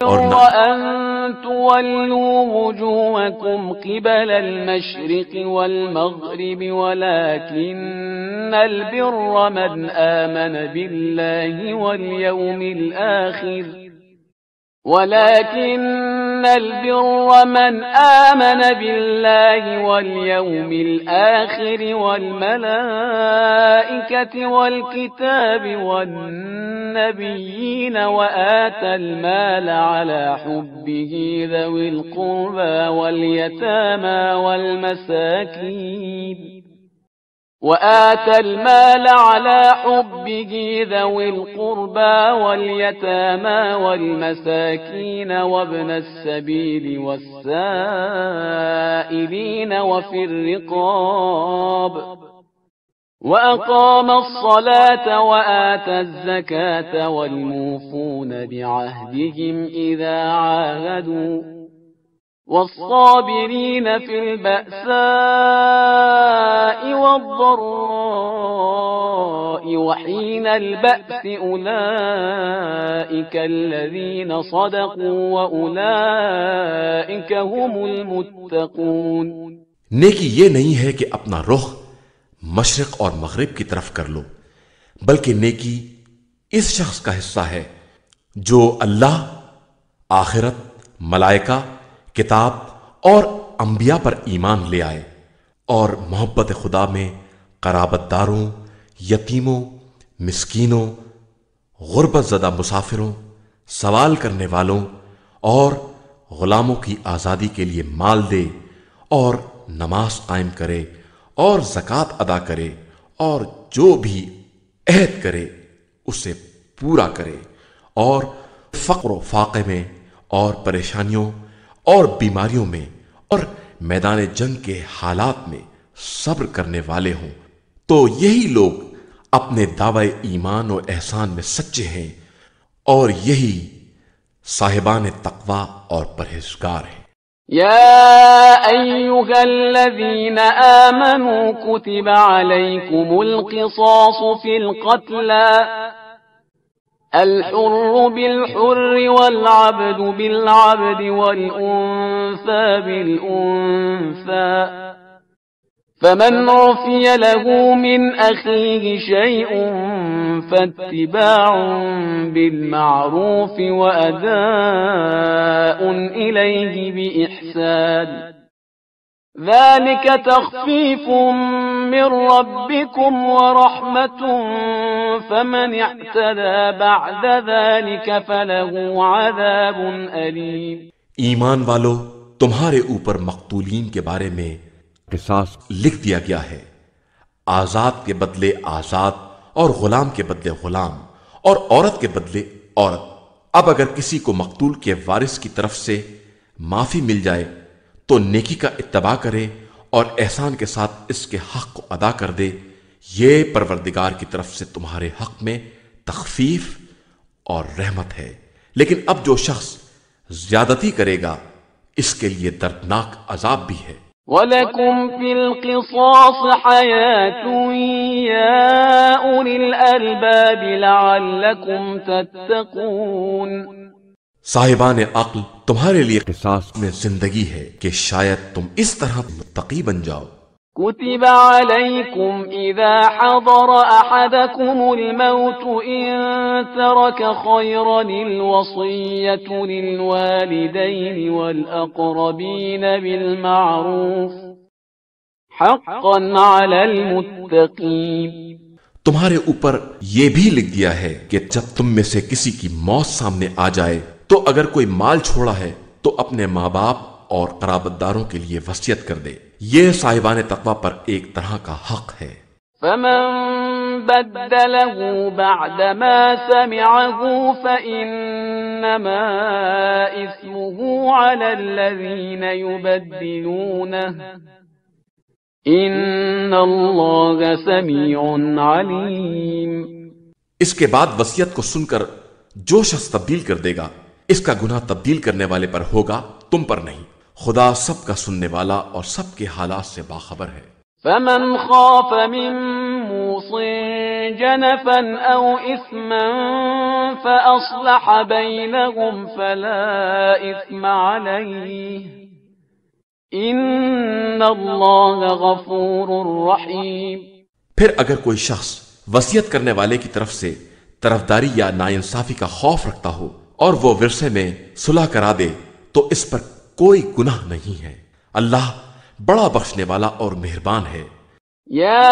وأن تولوا وجوهكم قبل المشرق والمغرب ولكن البر من آمن بالله واليوم الآخر والملائكة والكتاب والنبيين وآتى المال على حبه ذوي القربى واليتامى والمساكين وابن السبيل والسائلين وفي الرقاب وأقام الصلاة وآتى الزكاة والموفون بعهدهم إذا عاهدوا والصابرين في البأساء والضراء وحين البأس أولئك الذين صدقوا وأولئك هم المتقون۔ نیکی یہ نہیں ہے کہ اپنا رخ مشرق اور مغرب کی طرف کر لو، بلکہ نیکی اس شخص کا حصہ ہے جو اللہ، آخرت، ملائکہ، کتاب اور انبیاء پر ایمان لے آئے اور محبت خدا میں قرابت داروں، یتیموں، مسکینوں، غربت زدہ مسافروں، سوال کرنے والوں اور غلاموں کی آزادی کے لیے مال دے اور نماز قائم کرے اور زکوٰۃ ادا کرے اور جو بھی عہد کرے اسے پورا کرے اور فقر و فاقے میں اور پریشانیوں اور بیماریوں میں اور میدان جنگ کے حالات میں صبر کرنے والے ہوں، تو یہی لوگ اپنے دعوی ایمان و احسان میں سچے ہیں اور یہی صاحبان تقوی اور پرہیزگار ہیں۔ يا أيها الذين آمنوا كتب عليكم القصاص في القتلى الحر بالحر والعبد بالعبد والأنثى بالأنثى فمن عفي له من أخيه شيء فاتباع بالمعروف وأداء إليه بإحسان ذلك تخفيف من ربكم ورحمة فمن اعتدى بعد ذلك فله عذاب أليم۔ ایمان والو، تمہارے اوپر مقتولین کے بارے میں قصاص لکھ دیا گیا ہے، آزاد کے بدلے آزاد اور غلام کے بدلے غلام اور عورت کے بدلے عورت۔ اب اگر کسی کو مقتول کے وارث کی طرف سے معافی مل جائے تو نیکی کا اتباع کرے اور احسان کے ساتھ اس کے حق کو ادا کر دے، یہ پروردگار کی طرف سے تمہارے حق میں تخفیف اور رحمت ہے۔ لیکن اب جو شخص زیادتی کرے گا اس کے لیے دردناک عذاب بھی ہے۔ وَلَكُمْ فِي الْقِصَاصِ حَيَاةٌ يَا أُولِي الْأَلْبَابِ لَعَلَّكُمْ تَتَّقُونَ۔ صاحبان عقل، تمہارے لیے قصاص میں زندگی ہے کہ شاید تم اس طرح متقی بن جاؤ۔ كتب عليكم إذا حضر أحدكم الموت إن ترك خيرا الوصية للوالدين والأقربين بالمعروف حقا على المتقين۔ تمہارے اوپر یہ بھی لکھ دیا ہے کہ جب تم میں سے کسی کی موت سامنے آ جائے تو اگر کوئی مال چھوڑا ہے تو اپنے ماں باپ اور قرابت داروں کے لیے وصیت کر دے، یہ صاحبان تقوی پر ایک طرح کا حق ہے۔ فمن بدله بعد ما سمعه فإنما إثمه على الذين يبدلونه إن الله سميع عليم۔ اس کے بعد وصیت کو سن کر جو شخص تبدیل کر دے گا اس کا گناہ تبدیل کرنے والے پر ہوگا، تم پر نہیں۔ خدا سب کا سننے والا اور سب کے حالات سے باخبر ہے۔ فمن خاف من موص جنفا او اثما فأصلح بينهم فلا إثم عليه إن الله غفور رحيم۔ پھر اگر کوئی شخص وصیت کرنے والے کی طرف سے طرفداری یا ناانصافی کا خوف رکھتا ہو اور وہ ورثے میں صلح کرا دے تو اس پر کوئی گناہ نہیں ہے، اللہ بڑا بخشنے والا اور مہربان ہے۔ يا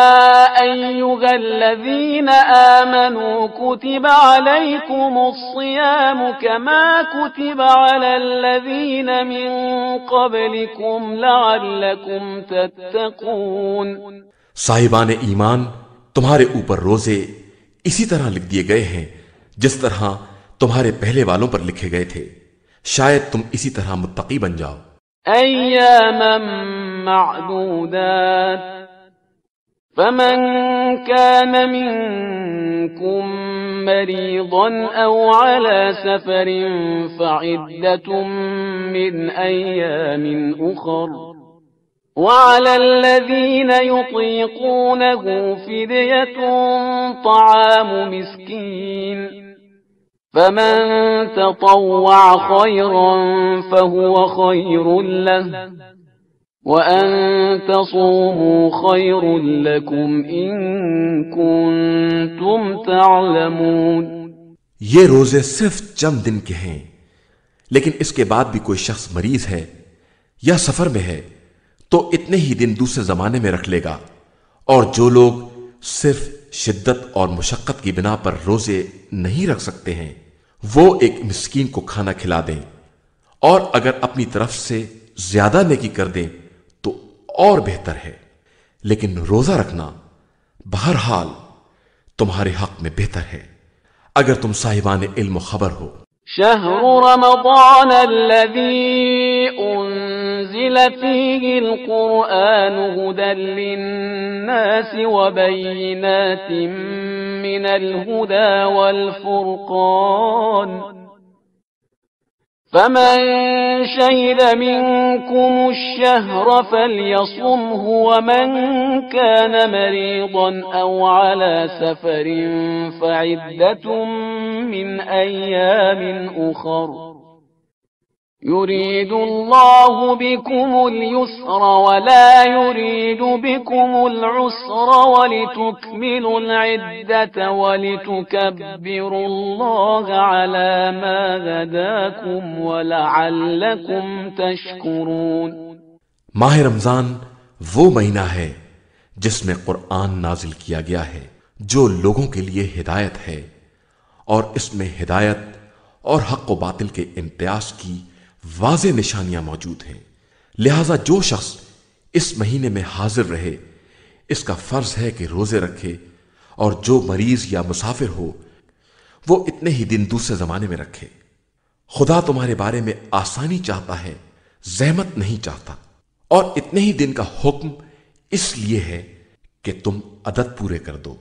أيها الذين آمنوا كتب عليكم الصيام كما كتب على الذين من قبلكم لعلكم تتقون۔ صاحبان ایمان، تمہارے اوپر روزے اسی طرح لکھ دیے گئے ہیں جس طرح تمہارے پہلے والوں پر لکھے گئے تھے، شاید تم اسی طرح متقی بن جاؤ۔ أياما معدودات فمن كان منكم مريضا أو على سفر فعدة من أيام أخر وعلى الذين يطيقونه فدية طعام مسكين فمن تطوع خيرا فهو خير له وأن تصوموا خير لكم إن كنتم تعلمون۔ یہ روزے صرف چند دن کے ہیں، لیکن اس کے بعد بھی کوئی شخص مریض ہے یا سفر میں ہے تو اتنے ہی دن دوسرے زمانے میں رکھ لے گا، اور جو لوگ صرف شدت اور مشقت کی بنا پر روزے نہیں رکھ سکتے ہیں وہ ایک مسکین کو کھانا کھلا دیں، اور اگر اپنی طرف سے زیادہ نیکی کر دیں تو اور بہتر ہے، لیکن روزہ رکھنا بہرحال تمہارے حق میں بہتر ہے اگر تم صاحبان علم و خبر ہو۔ شهر رمضان الذي أنزل فيه القرآن هدى للناس وبينات من الهدى والفرقان فمن شهد منكم الشهر فليصمه ومن كان مريضا أو على سفر فعدة من أيام أخر يريد الله بكم اليسر ولا يريد بكم العسر ولتكملوا العدة ولتكبروا الله على ما هداكم ولعلكم تشكرون۔ ماہ رمضان وہ مہینہ ہے جس میں قرآن نازل کیا گیا ہے جو لوگوں کے لیے ہدایت ہے، اور اس میں ہدایت اور حق و باطل کے امتیاز کی واضح نشانیاں موجود ہیں، لہذا جو شخص اس مہینے میں حاضر رہے اس کا فرض ہے کہ روزے رکھے، اور جو مریض یا مسافر ہو وہ اتنے ہی دن دوسرے زمانے میں رکھے۔ خدا تمہارے بارے میں آسانی چاہتا ہے، زحمت نہیں چاہتا، اور اتنے ہی دن کا حکم اس لیے ہے کہ تم عدد پورے کر دو،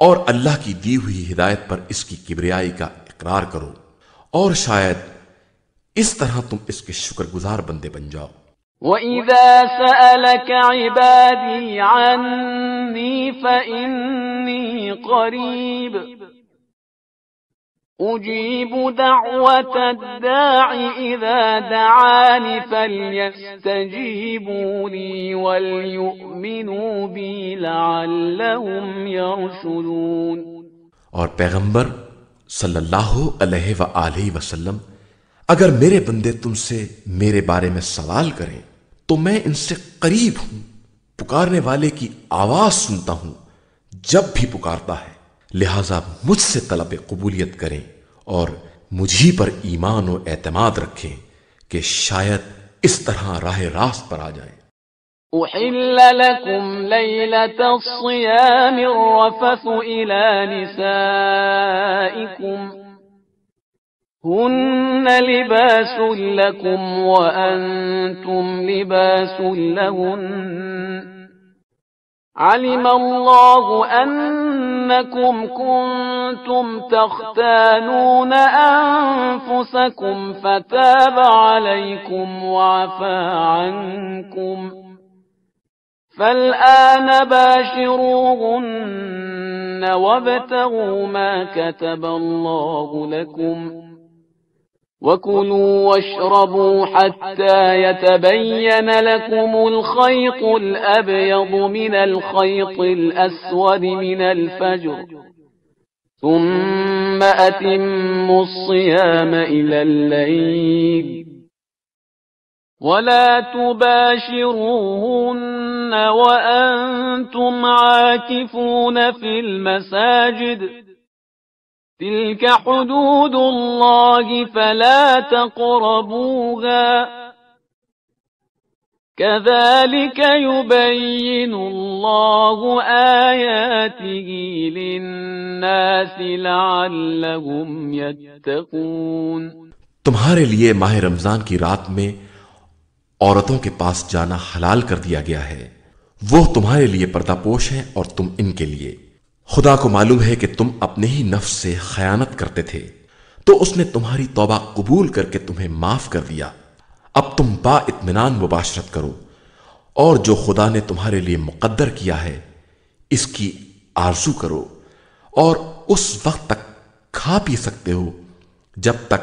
اور اللہ کی دی ہوئی ہدایت پر اس کی کبریائی کا اقرار کرو، اور شاید اس طرح تم اس کے شکر گزار بندے بن جاؤ۔ وَإِذَا سَأَلَكَ عِبَادِي عَنِّي فَإِنِّي قَرِيبٌ أُجِيبُ دَعْوَةَ الدَّاعِ إِذَا دَعَانِ فَلْيَسْتَجِيبُوا لِي وَلْيُؤْمِنُوا بِي لَعَلَّهُمْ يَرْشُدُونَ۔ اور پیغمبر صلی اللہ علیہ وآلہ وسلم، اگر میرے بندے تم سے میرے بارے میں سوال کریں تو میں ان سے قریب ہوں، پکارنے والے کی آواز سنتا ہوں جب بھی پکارتا ہے، لہذا مجھ سے طلب قبولیت کریں اور مجھی پر ایمان و اعتماد رکھیں کہ شاید اس طرح راہ راست پر آ جائیں۔ أحل لكم ليلة الصيام الرفث إلى نسائكم هن لباس لكم وأنتم لباس لهن علم الله أنكم كنتم تختانون أنفسكم فتاب عليكم وعفى عنكم فالآن باشروهن وابتغوا ما كتب الله لكم وكلوا واشربوا حتى يتبين لكم الخيط الأبيض من الخيط الأسود من الفجر ثم أتموا الصيام إلى الليل ولا تباشروهن وأنتم عاكفون في المساجد تلك حدود الله فلا تقربوها كذلك يبين الله آياته للناس لعلهم يتقون۔ تمہارے لیے ماہ رمضان کی رات میں عورتوں کے پاس جانا حلال کر دیا گیا ہے، وہ تمہارے لیے پردہ پوش ہیں اور تم ان کے لیے۔ خدا کو معلوم ہے کہ تم اپنے ہی نفس سے خیانت کرتے تھے، تو اس نے تمہاری توبہ قبول کر کے تمہیں معاف کر دیا۔ اب تم با اطمینان مباشرت کرو اور جو خدا نے تمہارے لیے مقدر کیا ہے اس کی آرزو کرو، اور اس وقت تک کھا پی سکتے ہو جب تک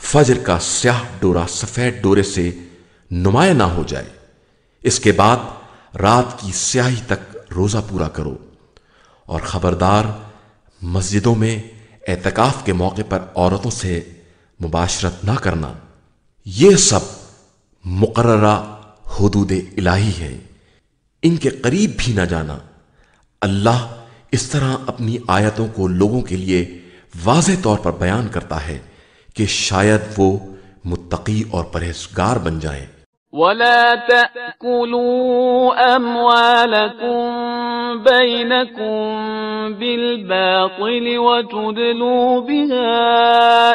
فجر کا سیاہ ڈورا سفید ڈورے سے نمایاں نہ ہو جائے، اس کے بعد رات کی سیاہی تک روزہ پورا کرو، اور خبردار مسجدوں میں اعتکاف کے موقع پر عورتوں سے مباشرت نہ کرنا، یہ سب مقررہ حدود الہی ہیں، ان کے قریب بھی نہ جانا۔ اللہ اس طرح اپنی آیتوں کو لوگوں کے لیے واضح طور پر بیان کرتا ہے کہ شاید وہ متقی اور پرہیزگار بن جائیں۔ وَلَا تَأْكُلُوا أَمْوَالَكُمْ بَيْنَكُمْ بِالْبَاطِلِ وَتُدْلُوا بِهَا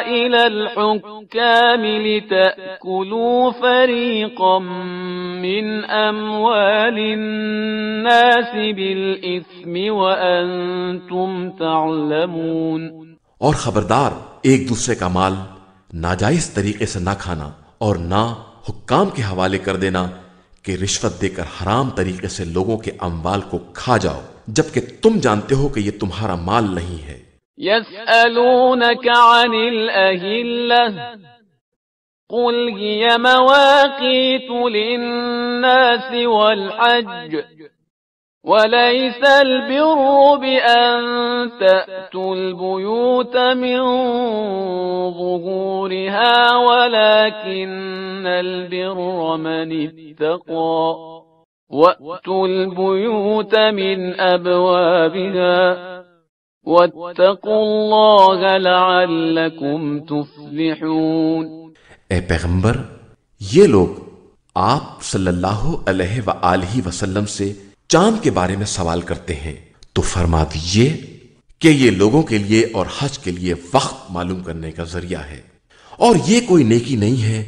إِلَى الْحُكَّامِ لِتَأْكُلُوا فَرِيقًا مِّنْ أَمْوَالِ النَّاسِ بِالْإِثْمِ وَأَنْتُمْ تَعْلَمُونَ۔ اور خبردار ایک دوسرے کا مال ناجائز طریقے سے نہ کھانا اور نہ حکام کے حوالے کر دینا کہ رشوت دے کر حرام طریقے سے لوگوں کے اموال کو کھا جاؤ جبکہ تم جانتے ہو کہ یہ تمہارا مال نہیں ہے۔ يَسْأَلُونَكَ عَنِ الْأَهِلَّةِ قُلْ هِيَ مَوَاقِيتُ لِلنَّاسِ وَالْحَجِّ وَلَيْسَ الْبِرُّ بِأَن تَأْتُوا الْبُيُوتَ مِن ظُهُورِهَا وَلَكِنَّ الْبِرَّ مَنِ اتَّقَى وَأْتُوا الْبُيُوتَ مِنْ أَبْوَابِهَا وَاتَّقُوا اللَّهَ لَعَلَّكُمْ تُفْلِحُونَ۔ اے پیغمبر، یہ لوگ آپ صلی اللہ علیہ وآلہ وسلم سے چاند کے بارے میں سوال کرتے ہیں، تو فرما دیجئے کہ یہ لوگوں کے لیے اور حج کے لیے وقت معلوم کرنے کا ذریعہ ہے، اور یہ کوئی نیکی نہیں ہے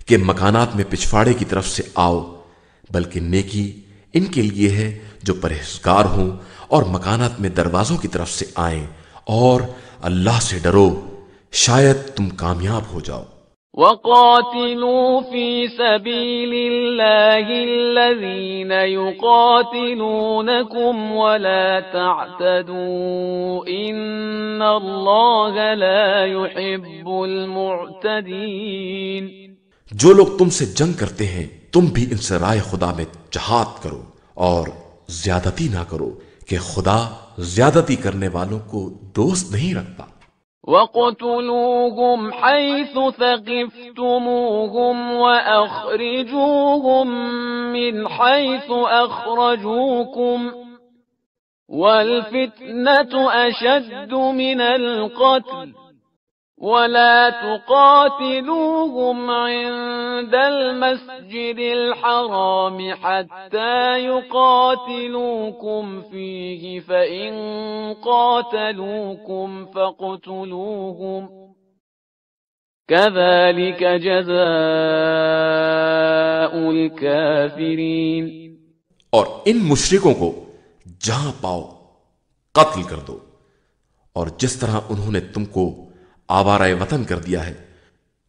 کہ مکانات میں پچھواڑے کی طرف سے آؤ، بلکہ نیکی ان کے لیے ہے جو پرہیزگار ہوں اور مکانات میں دروازوں کی طرف سے آئیں، اور اللہ سے ڈرو، شاید تم کامیاب ہو جاؤ۔ وَقَاتِلُوا فِي سَبِيلِ اللَّهِ الَّذِينَ يُقَاتِلُونَكُمْ وَلَا تَعْتَدُوا إِنَّ اللَّهَ لَا يُحِبُّ الْمُعْتَدِينَ۔ جو لوگ تم سے جنگ کرتے ہیں تم بھی ان سے رائے خدا میں جہاد کرو اور زیادتی نہ کرو کہ خدا زیادتی کرنے والوں کو دوست نہیں رکھتا۔ وَاقْتُلُوهُمْ حَيْثُ ثَقِفْتُمُوهُمْ وَأَخْرِجُوهُمْ مِنْ حَيْثُ أَخْرَجُوكُمْ وَالْفِتْنَةُ أَشَدُّ مِنَ الْقَتْلِ وَلَا تُقَاتِلُوهُمْ عِندَ الْمَسْجِدِ الْحَرَامِ حَتَّى يُقَاتِلُوكُمْ فِيهِ فَإِن قَاتَلُوكُمْ فَاقْتُلُوهُمْ كَذَلِكَ جَزَاءُ الْكَافِرِينَ۔ اور ان مشرکوں کو جہاں پاؤ قتل کر دو، اور جس طرح انہوں نے تم کو آوارہ وطن کر دیا ہے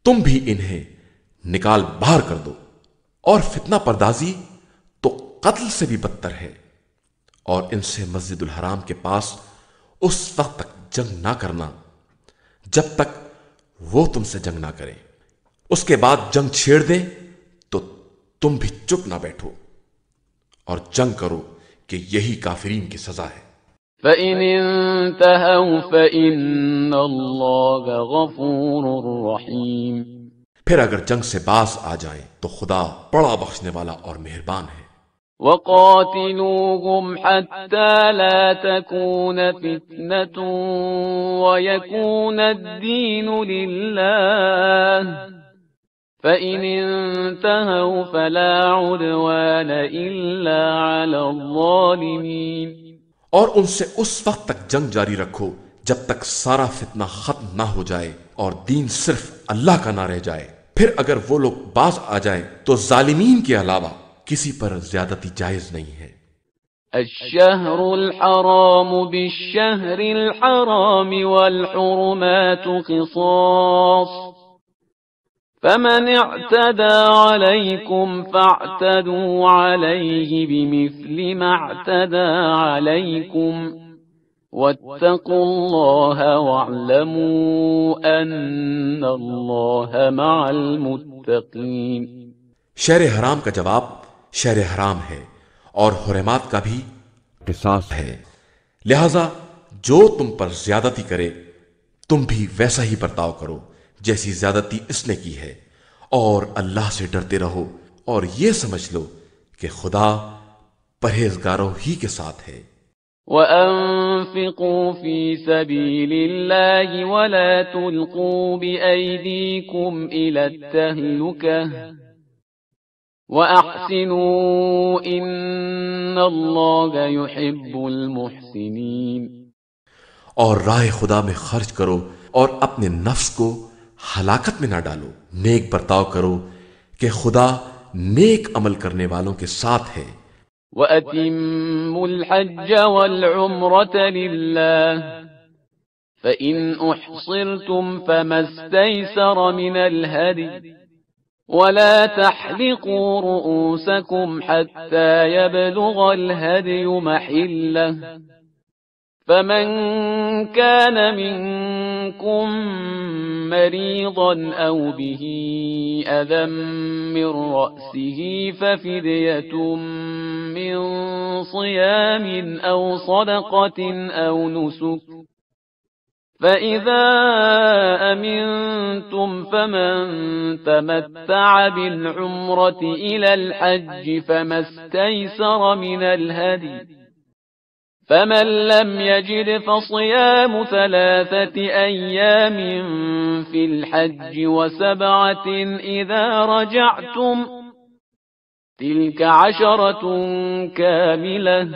تم بھی انہیں نکال باہر کر دو، اور فتنہ پردازی تو قتل سے بھی بدتر ہے، اور ان سے مسجد الحرام کے پاس اس وقت تک جنگ نہ کرنا جب تک وہ تم سے جنگ نہ کرے، اس کے بعد جنگ چھیڑ دے تو تم بھی چپ نہ بیٹھو اور جنگ کرو کہ یہی کافرین کی سزا ہے۔ فَإِنِ انْتَهَوْا فَإِنَّ اللَّهَ غَفُورٌ رَّحِيمٌ۔ پھر اگر جنگ سے باز آ جائیں تو خدا بڑا بخشنے والا اور مہربان ہے۔ وَقَاتِلُوهُمْ حَتَّى لَا تَكُونَ فِتْنَةٌ وَيَكُونَ الدِّينُ لِلَّهِ فَإِنِ انْتَهَوْا فَلَا عُدْوَانَ إِلَّا عَلَى الظَّالِمِينَ۔ اور ان سے اس وقت تک جنگ جاری رکھو جب تک سارا فتنہ ختم نہ ہو جائے اور دین صرف اللہ کا نہ رہ جائے، پھر اگر وہ لوگ باز آ جائیں تو ظالمین کے علاوہ کسی پر زیادتی جائز نہیں ہے۔ الشهر الحرام بالشهر الحرام والحرمات قصاص فمن اعتدى عليكم فاعتدوا عليه بمثل ما اعتدى عليكم واتقوا الله واعلموا أن الله مع المتقين۔ شہر حرام کا جواب شہر حرام ہے اور حرمات کا بھی قصاص ہے، لہذا جو تم پر زیادتی کرے تم بھی ویسا ہی برتاؤ کرو جیسی زیادتی اس نے کی ہے، اور اللہ سے ڈرتے رہو اور یہ سمجھ لو کہ خدا پرہیزگاروں ہی کے ساتھ ہے۔ وَأَنفِقُوا فِي سَبِيلِ اللَّهِ وَلَا تُلْقُوا بِأَيْدِيكُمْ إِلَى التَّهْلُكَةِ وَأَحْسِنُوا إِنَّ اللَّهَ يُحِبُّ الْمُحْسِنِينَ۔ اور راہ خدا میں خرچ کرو اور اپنے نفس کو ہلاکت میں نہ ڈالو، نیک برتاؤ کرو کہ خدا نیک عمل کرنے والوں کے ساتھ ہے۔ وَأَتِمُّوا الْحَجَّ وَالْعُمْرَةَ لِلَّهِ فَإِنْ أُحْصِرْتُمْ فَمَا اسْتَيْسَرَ مِنَ الْهَدْيِ وَلَا تَحْلِقُوا رُؤُوسَكُمْ حَتَّى يَبْلُغَ الْهَدْيُ مَحِلَّهُ فَمَنْ كَانَ مِنْكُمْ مَرِيضًا أَوْ بِهِ أَذًى مِّن رَّأْسِهِ فَفِدْيَةٌ مِّن صِيَامٍ أَوْ صَدَقَةٍ أَوْ نُسُكٍ فَإِذَا أَمِنْتُمْ فَمَنْ تَمَتَّعَ بِالْعُمْرَةِ إِلَى الْحَجِّ فَمَا اسْتَيْسَرَ مِنَ الْهَدْيِ فَمَنْ لَمْ يَجِدْ فَصِيَامُ 3 أَيَّامٍ فِي الْحَجِّ وَسَبْعَةٍ إِذَا رَجَعْتُمْ تِلْكَ 10 كَامِلَةٌ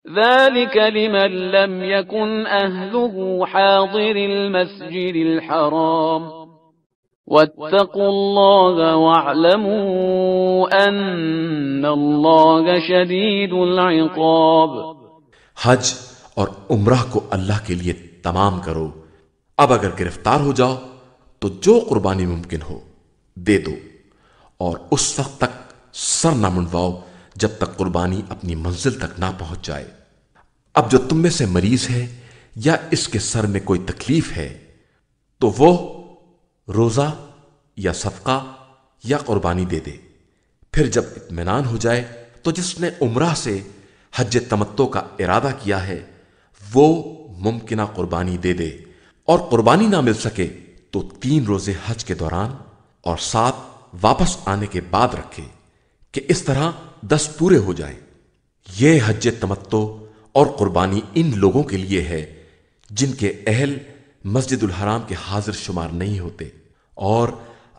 ذَلِكَ لِمَنْ لَمْ يَكُنْ أَهْلُهُ حَاضِرِ الْمَسْجِدِ الْحَرَامِ وَاتَّقُوا اللَّهَ وَاعْلَمُوا أَنَّ اللَّهَ شَدِيدُ الْعِقَابِ۔ حج اور عمرہ کو اللہ کے لیے تمام کرو۔ اب اگر گرفتار ہو جاؤ تو جو قربانی ممکن ہو دے دو، اور اس وقت تک سر نہ منڈواؤ جب تک قربانی اپنی منزل تک نہ پہنچ جائے۔ اب جو تم میں سے مریض ہے یا اس کے سر میں کوئی تکلیف ہے تو وہ روزہ یا صدقہ یا قربانی دے دے۔ پھر جب اطمینان ہو جائے تو جس نے عمرہ سے حج تمتع کا ارادہ کیا ہے وہ ممکنہ قربانی دے دے، اور قربانی نہ مل سکے تو 3 روزے حج کے دوران اور 7 واپس آنے کے بعد رکھے کہ اس طرح 10 پورے ہو جائیں۔ یہ حج تمتع اور قربانی ان لوگوں کے لیے ہے جن کے اہل مسجد الحرام کے حاضر شمار نہیں ہوتے، اور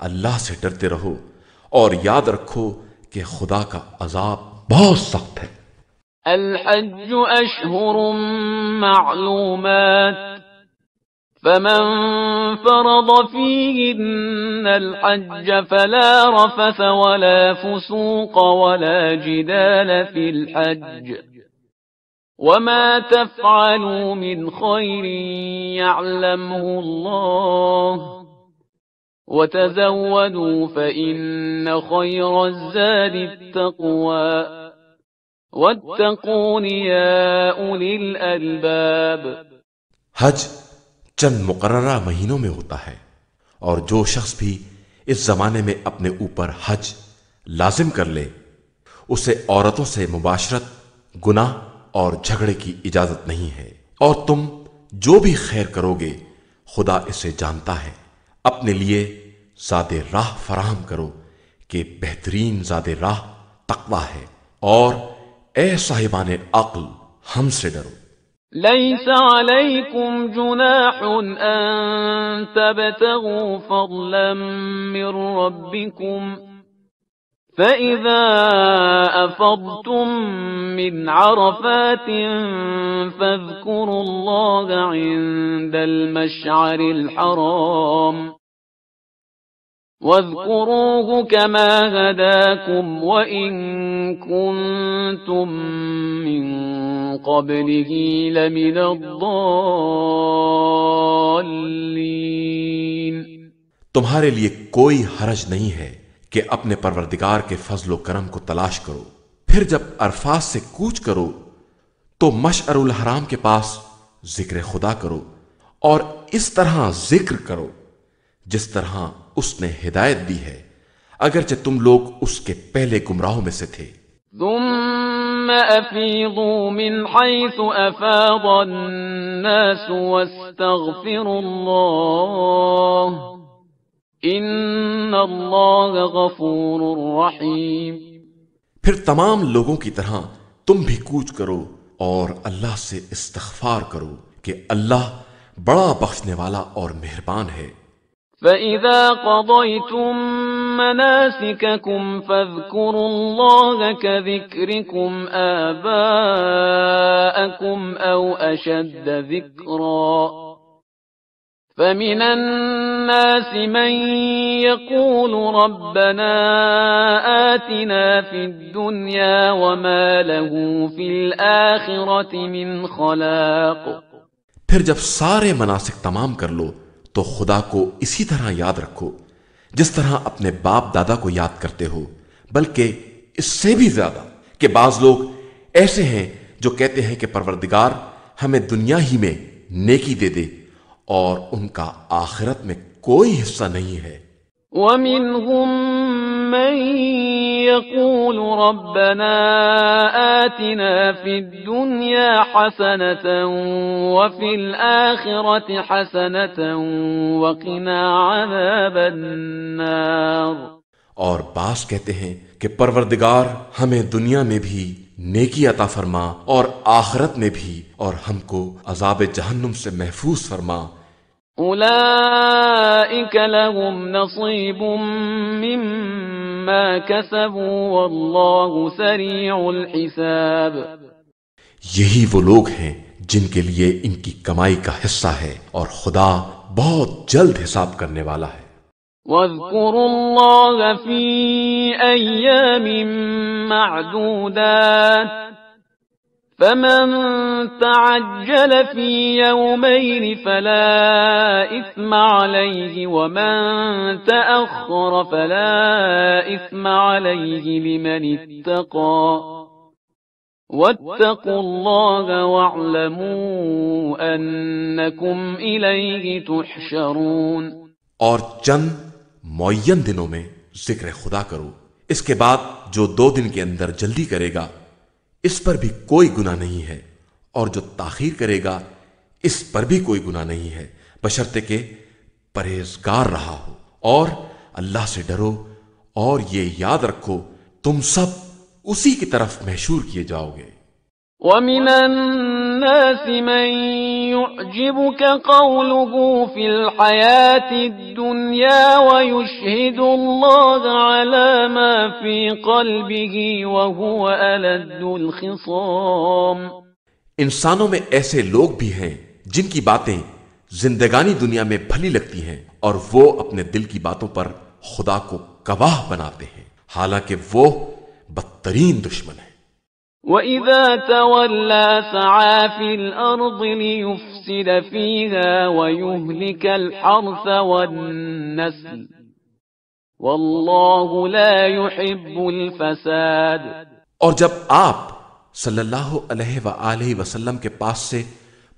اللہ سے ڈرتے رہو اور یاد رکھو کہ خدا کا عذاب بہت سخت ہے۔ الحج أشهر معلومات فمن فرض فيهن الحج فلا رفث ولا فسوق ولا جدال في الحج وما تفعلوا من خير يعلمه الله وتزودوا فإن خير الزاد التقوى واتقون يا أولي الألباب. حج چند مقررہ مہینوں میں ہوتا ہے، اور جو شخص بھی اس زمانے میں اپنے اوپر حج لازم کر لے اسے عورتوں سے مباشرت، گناہ اور جھگڑے کی اجازت نہیں ہے، اور تم جو بھی خیر کرو گے خدا اسے جانتا ہے۔ اپنے لیے زاد راہ فراہم کرو کہ بہترین زاد راہ تقویٰ ہے، اور اے صاحبان عقل ہم سے ڈرو۔ ليس عليكم جناح أن تبتغوا فضلا من ربكم فإذا أفضتم من عرفات فاذكروا الله عند المشعر الحرام واذكروه كما هداكم وإن كنتم من قبله لمن الضالين۔ تمہارے لیے کوئی حرج نہیں ہے کہ اپنے پروردگار کے فضل و کرم کو تلاش کرو، پھر جب عرفات سے کوچ کرو تو مشعر الحرام کے پاس ذکر خدا کرو، اور اس طرح ذکر کرو جس طرح اس نے ہدایت دی ہے، اگرچہ تم لوگ اس کے پہلے گمراہوں میں سے تھے۔ ثم أفيضوا من حيث أفاض الناس واستغفروا الله إن الله غفور رحيم۔ پھر تمام لوگوں کی طرح تم بھی کوچ کرو اور اللہ سے استغفار کرو کہ اللہ بڑا بخشنے والا اور مہربان ہے۔ فَإِذَا قَضَيْتُم مَّنَاسِكَكُمْ فَاذْكُرُوا اللَّهَ كَذِكْرِكُمْ آبَاءَكُمْ أَوْ أَشَدَّ ذِكْرًا فَمِنَ النَّاسِ مَن يَقُولُ رَبَّنَا آتِنَا فِي الدُّنْيَا وَمَا لَهُ فِي الْآخِرَةِ مِنْ خَلَاقٍ۔ پھر جب سارے مناسک تمام کر لو تو خدا کو اسی طرح یاد رکھو جس طرح اپنے باپ دادا کو یاد کرتے ہو، بلکہ اس سے بھی زیادہ کہ بعض لوگ ایسے ہیں جو کہتے ہیں کہ پروردگار ہمیں دنیا ہی میں نیکی دے دے اور ان کا آخرت میں کوئی حصہ نہیں ہے۔ وَمِنْهُمْ مَنْ يَقُولُ رَبَّنَا آتِنَا فِي الدُّنْيَا حَسَنَةً وَفِي الْآخِرَةِ حَسَنَةً وَقِنَا عَذَابَ النَّارِ۔ اور بعض کہتے ہیں کہ پروردگار ہمیں دنیا میں بھی نیکی عطا فرما اور آخرت میں بھی، اور ہم کو عذاب جہنم سے محفوظ فرما۔ أولئك لهم نصيب مما كسبوا والله سريع الحساب۔ یہی وہ لوگ ہیں جن کے لیے ان کی کمائی کا حصہ ہے، اور خدا بہت جلد حساب کرنے والا ہے۔ واذكروا الله في أيام معدودات فمن تعجل في يومين فلا إثم عليه ومن تأخر فلا إثم عليه لمن اتقى واتقوا الله واعلموا أنكم إليه تحشرون۔ اور چند معین دنوں میں ذکر خدا کرو، اس کے بعد جو 2 دن کے اندر جلدی کرے گا اس پر بھی کوئی گناہ نہیں ہے، اور جو تاخیر کرے گا اس پر بھی کوئی گناہ نہیں ہے، بشرطے کہ پرہیزگار رہا ہو۔ اور اللہ سے ڈرو، اور یہ یاد رکھو تم سب اسی کی طرف محشور کیے جاؤ گے۔ وَمِنَ النَّاسِ مَن يُعْجِبُكَ قَوْلُهُ فِي الْحَيَاةِ الدُّنْيَا وَيُشْهِدُ اللَّهَ عَلَى مَا فِي قَلْبِهِ وَهُوَ أَلَدُّ الْخِصَامِ۔ انسانوں میں ایسے لوگ بھی ہیں جن کی باتیں زندگانی دنیا میں بھلی لگتی ہیں، اور وہ اپنے دل کی باتوں پر خدا کو گواہ بناتے ہیں، حالانکہ وہ بدترین دشمن ہے۔ وَإِذَا تَوَلَّى سَعَى فِي الْأَرْضِ لِيُفْسِدَ فِيهَا وَيُهْلِكَ الْحَرْثَ وَالنَّسْلَ وَاللَّهُ لَا يُحِبُّ الْفَسَادَ۔ اور جب آپ صلی اللہ علیہ وآلہ وسلم کے پاس سے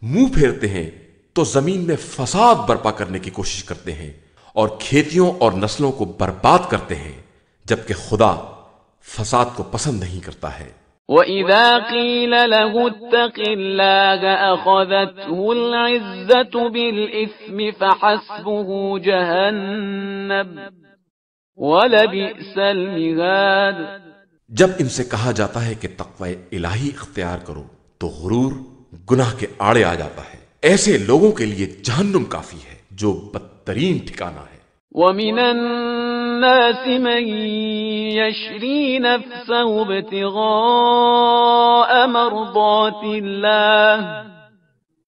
منہ پھیرتے ہیں تو زمین میں فساد برپا کرنے کی کوشش کرتے ہیں اور کھیتیوں اور نسلوں کو برباد کرتے ہیں، جبکہ خدا فساد کو پسند نہیں کرتا ہے۔ وَإِذَا قِيلَ لَهُ اتَّقِ اللَّهَ أَخَذَتْهُ الْعِزَّةُ بِالْإِثْمِ فَحَسْبُهُ جَهَنَّمُ وَلَبِئْسَ الْمِهَادُ۔ جب ان سے کہا جاتا ہے کہ تقوی الہی اختیار کرو تو غرور گناہ کے آڑے آ جاتا ہے۔ ایسے لوگوں کے لیے جہنم کافی ہے جو بدترین ٹھکانہ ہے۔ وَمِنَ النَّاسِ مَن يَشْرِي نَفْسَهُ ابْتِغَاءَ مَرْضَاتِ اللَّهِ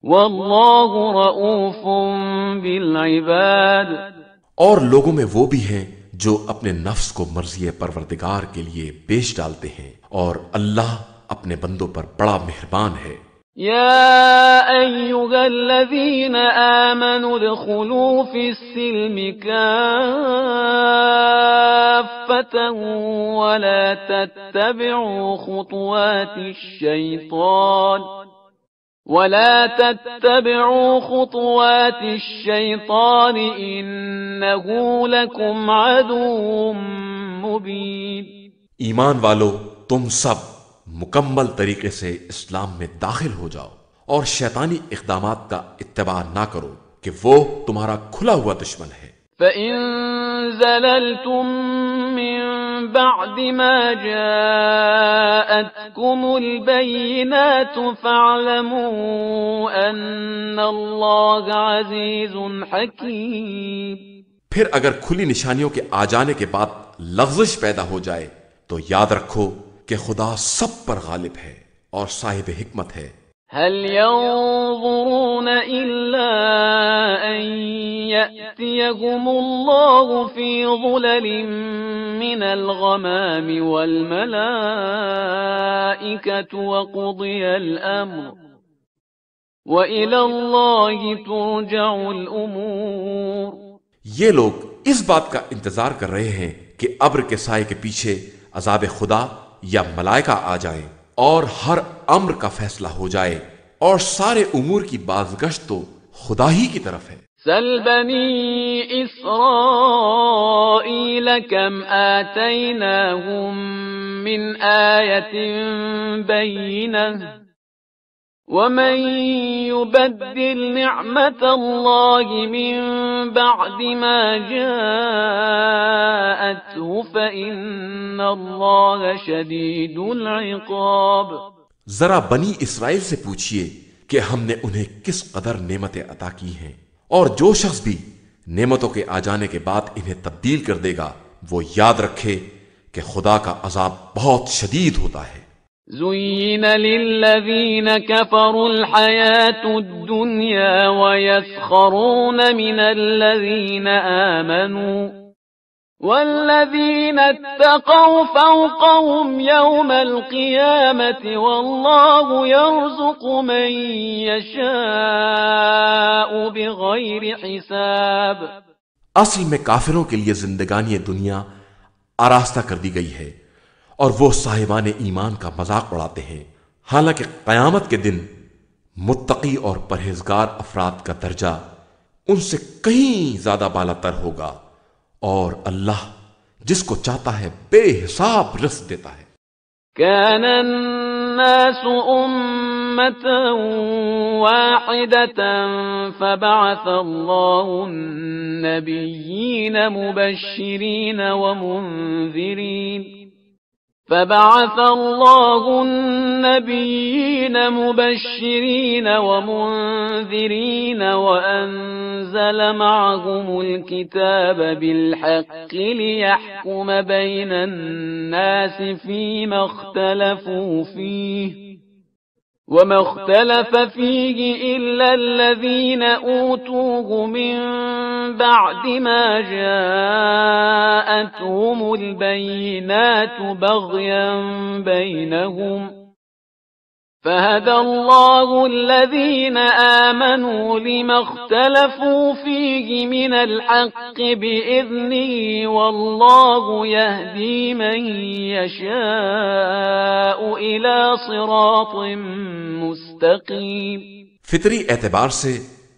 وَاللَّهُ رَءُوفٌ بِالْعِبَادِ۔ اور لوگوں میں وہ بھی ہیں جو اپنے نفس کو مرضی پروردگار کے لیے بیچ ڈالتے ہیں، اور اللہ اپنے بندوں پر بڑا مہربان ہے۔ يا أيها الذين آمنوا ادخلوا في السلم كافة ولا تتبعوا خطوات الشيطان إنه لكم عدو مبين۔ ایمان والو، تم سب مکمل طریقے سے اسلام میں داخل ہو جاؤ اور شیطانی اقدامات کا اتباع نہ کرو کہ وہ تمہارا کھلا ہوا دشمن ہے۔ فَإِن زَلَلْتُم مِّن بَعْدِ مَا جَاءَتْكُمُ الْبَيِّنَاتُ فَاعْلَمُوا أَنَّ اللَّهَ عَزِيزٌ حَكِيمٌ۔ پھر اگر کھلی نشانیوں کے آ جانے کے بعد لغزش پیدا ہو جائے تو یاد رکھو کہ خدا سب پر غالب ہے اور صاحب حکمت ہے۔ هل ينظرون إلا أن يأتيهم الله في ظلل من الغمام والملائكة وقضي الأمر وإلى الله ترجع الأمور۔ یہ لوگ اس بات کا انتظار کر رہے ہیں کہ ابر کے سائے کے پیچھے عذاب خدا یا ملائکہ آ جائیں اور ہر امر کا فیصلہ ہو جائے، اور سارے امور کی بازگشت تو خدا ہی کی طرف ہے۔ سل بنی اسرائیل کم آتیناہم من آیت بینہ ومن يبدل نعمت اللہ من بعد ما جاءته فإن اللہ شدید العقاب۔ ذرا بنی اسرائیل سے پوچھئے کہ ہم نے انہیں کس قدر نعمتیں عطا کی ہیں، اور جو شخص بھی نعمتوں کے آ جانے کے بعد انہیں تبدیل کر دے گا وہ یاد رکھے کہ خدا کا عذاب بہت شدید ہوتا ہے۔ زُيِّنَ لِلَّذِينَ كَفَرُوا الْحَيَاةُ الدُّنْيَا وَيَسْخَرُونَ مِنَ الَّذِينَ آمَنُوا وَالَّذِينَ اتَّقَوْا فَوْقَهُمْ يَوْمَ الْقِيَامَةِ وَاللَّهُ يَرْزُقُ مَن يَشَاءُ بِغَيْرِ حِسَابٍ۔ اصل میں کافروں کے لیے زندگانی دنیا آراستہ کر دی گئی ہے اور وہ صاحبان ایمان کا مذاق اڑاتے ہیں، حالانکہ قیامت کے دن متقی اور پرہیزگار افراد کا درجہ ان سے کہیں زیادہ بالا تر ہوگا، اور اللہ جس کو چاہتا ہے بے حساب رزق دیتا ہے۔ كان الناس أمة واحدة فبعث الله النبيين مبشرين ومنذرين وأنزل معهم الكتاب بالحق ليحكم بين الناس فيما اختلفوا فيه وما اختلف فيه إلا الذين أوتوه من بعد ما جاءتهم البينات بغيا بينهم فهدى الله الذين آمنوا لما اختلفوا فيه من الحق بإذنه والله يهدي من يشاء إلى صراط مستقيم. فطری اعتبار سے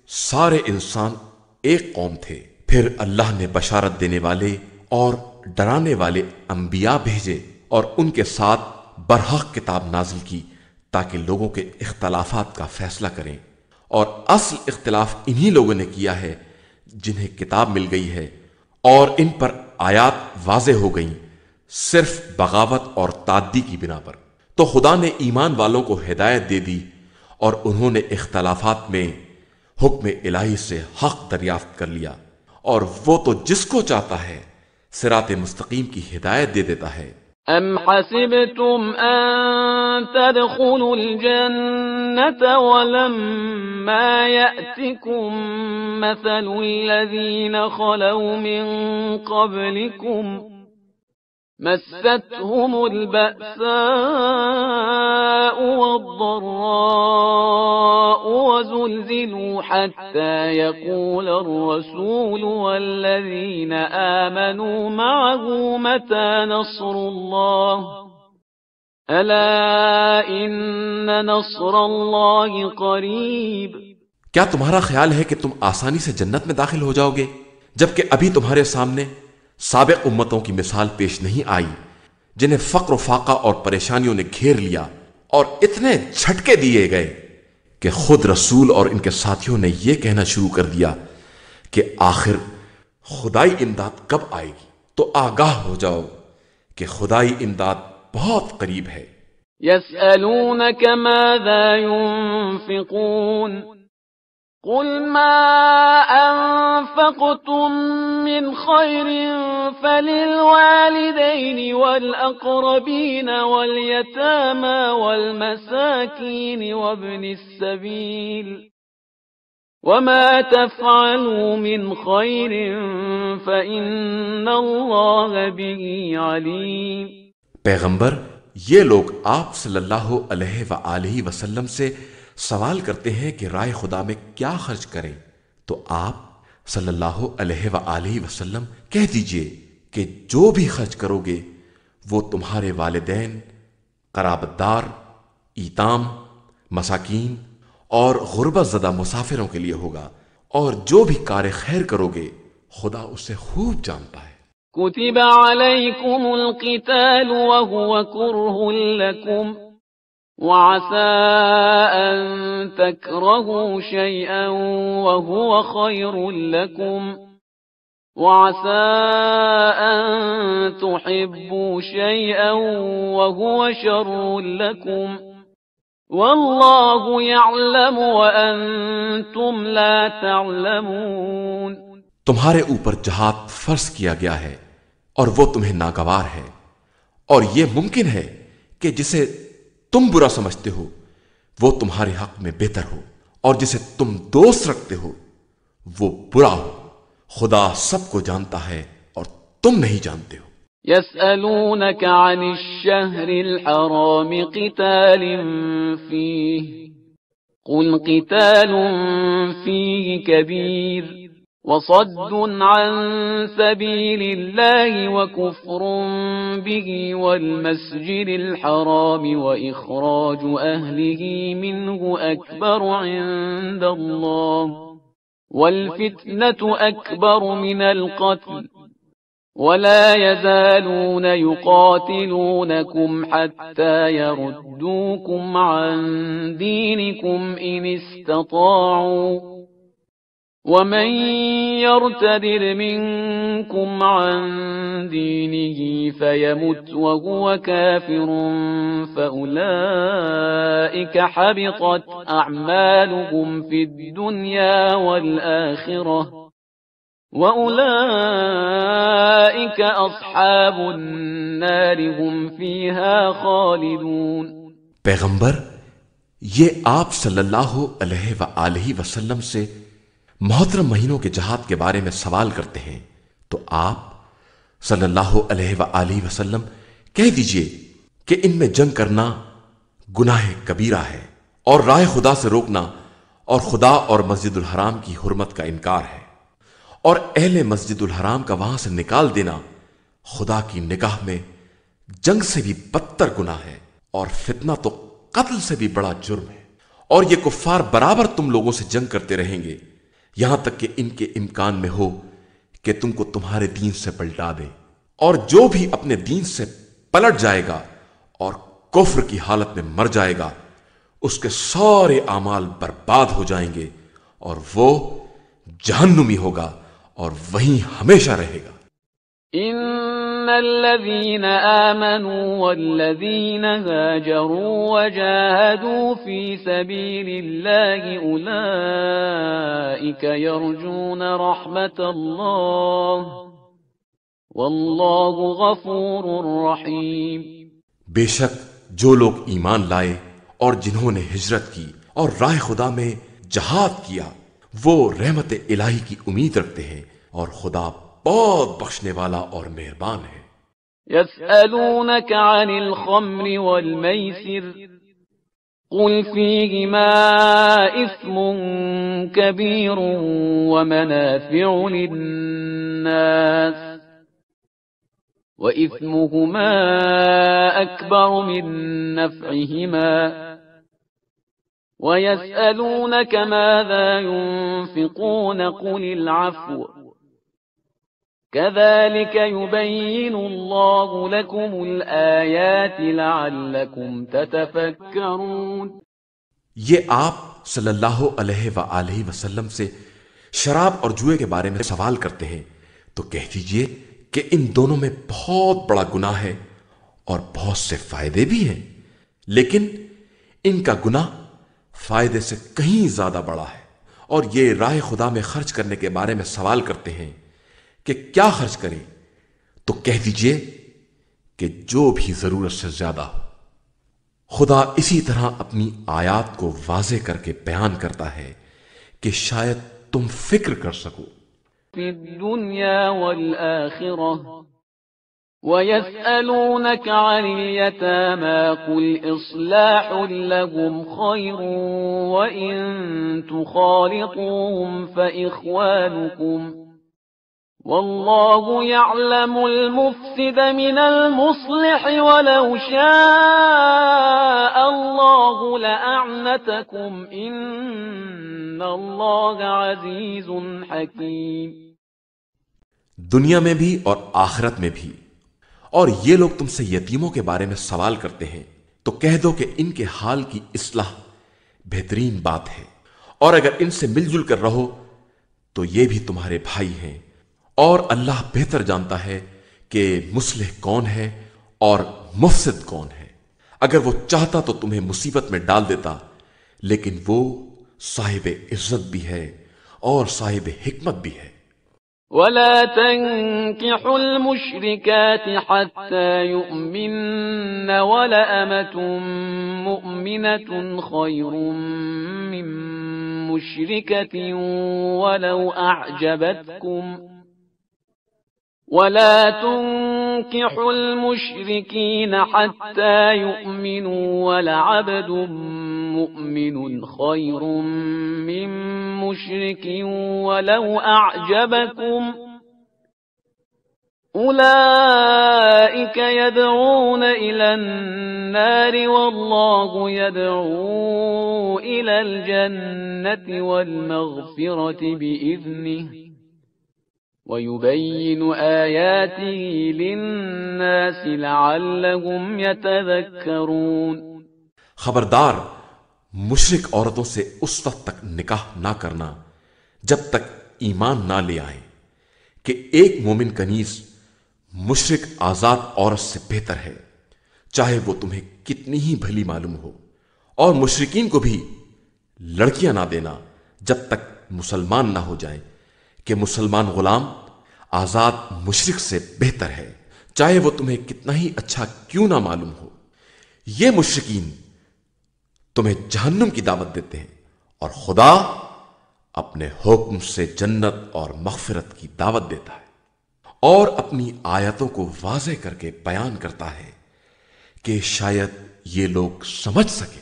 سارے انسان ایک قوم تھے، پھر اللہ نے بشارت دینے والے اور ڈرانے والے انبیاء بھیجے اور ان کے ساتھ برحق کتاب نازل کی تاکہ لوگوں کے اختلافات کا فیصلہ کریں، اور اصل اختلاف انہی لوگوں نے کیا ہے جنہیں کتاب مل گئی ہے اور ان پر آیات واضح ہو گئیں صرف بغاوت اور تعدی کی بنا پر. تو خدا نے ایمان والوں کو ہدایت دے دی اور انہوں نے اختلافات میں حکم الہی سے حق دریافت کر لیا، اور وہ تو جس کو چاہتا ہے صراط مستقیم کی ہدایت دے دیتا ہے. أم حسبتم أن تدخلوا الجنة ولما يأتكم مثل الذين خلوا من قبلكم مستهم البأساء والضراء وزلزلوا حتى يقول الرسول والذين آمنوا معه متى نصر الله ألا إن نصر الله قريب. کیا تمہارا خیال ہے کہ تم آسانی سے جنت میں داخل ہو جاؤ گے جبکہ ابھی تمہارے سامنے سابق امتوں کی مثال پیش نہیں آئی جنہیں فقر و فاقہ اور پریشانیوں نے گھیر لیا اور اتنے جھٹکے دیے گئے کہ خود رسول اور ان کے ساتھیوں نے یہ کہنا شروع کر دیا کہ آخر خدائی امداد کب آئے گی؟ تو آگاہ ہو جاؤ کہ خدائی امداد بہت قریب ہے. يسألونك ماذا ينفقون قل ما أنفقتم من خير فللوالدين والأقربين واليتامى والمساكين وابن السبيل وما تفعلوا من خير فإن الله به عليم. پیغمبر، یہ لوگ آپ صلی اللہ علیہ وآلہ وسلم سے سوال کرتے ہیں کہ رائے خدا میں کیا خرچ کریں، تو آپ صلی اللہ علیہ وآلہ وسلم کہہ دیجئے کہ جو بھی خرچ کرو گے وہ تمہارے والدین، قرابت دار، ایتام، مساکین اور غربت زدہ مسافروں کے لیے ہوگا، اور جو بھی کار خیر کرو گے خدا اسے خوب جانتا ہے. كتب عليكم القتال وهو كره لكم وعسى أن تكرهوا شيئا وهو خير لكم وعسى أن تحبوا شيئا وهو شر لكم والله يعلم وأنتم لا تعلمون. تمہارے اوپر جہاد فرض کیا گیا ہے اور وہ تمہیں ناگوار ہے، اور یہ ممکن ہے کہ جسے تم برا سمجھتے ہو وہ تمہارے حق میں بہتر ہو، اور جسے تم دوست رکھتے ہو وہ برا ہو. خدا سب کو جانتا ہے اور تم نہیں جانتے ہو. يسألونك عن الشهر الحرام قتال فيه قل قتال فيه كبير وصد عن سبيل الله وكفر به والمسجد الحرام وإخراج أهله منه أكبر عند الله والفتنة أكبر من القتل ولا يزالون يقاتلونكم حتى يردوكم عن دينكم إن استطاعوا ومن يرتد منكم عن دينه فيمت وهو كافر فأولئك حبطت أعمالهم في الدنيا والآخرة وأولئك أصحاب النار هم فيها خالدون. پیغمبر، یہ آپ صلی اللہ علیہ وآلہ وسلم سے محترم مہینوں کے جہاد کے بارے میں سوال کرتے ہیں، تو آپ صلی اللہ علیہ وآلہ وسلم کہہ دیجئے کہ ان میں جنگ کرنا گناہ کبیرہ ہے، اور راہ خدا سے روکنا اور خدا اور مسجد الحرام کی حرمت کا انکار ہے، اور اہل مسجد الحرام کا وہاں سے نکال دینا خدا کی نگاہ میں جنگ سے بھی بدتر گناہ ہے، اور فتنہ تو قتل سے بھی بڑا جرم ہے۔ اور یہ کفار برابر تم لوگوں سے جنگ کرتے رہیں گے یہاں تک کہ ان کے امکان میں ہو کہ تم کو تمہارے دین سے پلٹا دیں، اور جو بھی اپنے دین سے پلٹ جائے گا اور کفر کی حالت میں مر جائے گا اس کے سارے اعمال برباد ہو جائیں گے اور وہ جہنمی ہوگا اور وہیں ہمیشہ رہے گا۔ إن الذين آمنوا والذين هاجروا وجاهدوا في سبيل الله أولئك يرجون رحمة الله والله غفور رحيم۔ بے شک جو لوگ ایمان لائے اور جنہوں نے ہجرت کی اور راہ خدا میں جہاد کیا وہ رحمت الہی کی امید رکھتے ہیں، اور خدا بہت بخشنے والا اور مہربان ہے۔ يسألونك عن الخمر والميسر قل فيهما إثم كبير ومنافع للناس وإثمهما أكبر من نفعهما ويسألونك ماذا ينفقون قل العفو كذلك يبين الله لكم الآيات لعلكم تتفكرون۔ یہ آپ صلی اللہ علیہ وآلہ وسلم سے شراب اور جوئے کے بارے میں سوال کرتے ہیں تو کہہ دیجئے کہ ان دونوں میں بہت بڑا گناہ ہے اور بہت سے فائدے بھی ہیں، لیکن ان کا گناہ فائدے سے کہیں زیادہ بڑا ہے۔ اور یہ راہ خدا میں خرچ کرنے کے بارے میں سوال کرتے ہیں کہ کیا خرچ کریں تو کہہ دیجئے کہ جو بھی ضرورت سے زیادہ ہو۔ خدا اسی طرح اپنی آیات کو واضح کر کے بیان کرتا ہے کہ شاید تم فکر کر سکو۔ في الدنيا والآخرة ويسألونك عن اليتامى قل إصلاح لهم خير وإن تخالطوهم فإخوانكم والله يعلم المفسد من المصلح ولو شاء الله لأعنتكم إن الله عزيز حكيم۔ دنیا میں بھی اور آخرت میں بھی، اور یہ لوگ تم سے یتیموں کے بارے میں سوال کرتے ہیں تو کہہ دو کہ ان کے حال کی اصلاح بہترین بات ہے، اور اگر ان سے مل جل کر رہو تو یہ بھی تمہارے بھائی ہیں، اور اللہ بہتر جانتا ہے کہ مصلح کون ہے اور مفسد کون ہے۔ اگر وہ چاہتا تو تمہیں مصیبت میں ڈال دیتا، لیکن وہ صاحب عزت بھی ہے اور صاحب حکمت بھی ہے۔ ولا تنكحوا المشركات حتى يؤمن ولأمة مؤمنة خير من مشركة ولو أعجبتكم ولا تنكحوا المشركين حتى يؤمنوا ولعبد مؤمن خير من مشرك ولو أعجبكم أولئك يدعون إلى النار والله يدعو إلى الجنة والمغفرة بإذنه ويبين آياته للناس لعلهم يتذكرون۔ خبردار، مشرک عورتوں سے اس وقت تک نکاح نہ کرنا جب تک ایمان نہ لے آئیں کہ ایک مومن کنیز مشرک آزاد عورت سے بہتر ہے، چاہے وہ تمہیں کتنی ہی بھلی معلوم ہو، اور مشرکین کو بھی لڑکیاں نہ دینا جب تک مسلمان نہ ہو جائیں کہ مسلمان غلام آزاد مشرک سے بہتر ہے، چاہے وہ تمہیں کتنا ہی اچھا کیوں نہ معلوم ہو۔ یہ مشرکین تمہیں جہنم کی دعوت دیتے ہیں اور خدا اپنے حکم سے جنت اور مغفرت کی دعوت دیتا ہے، اور اپنی آیتوں کو واضح کر کے بیان کرتا ہے کہ شاید یہ لوگ سمجھ سکیں۔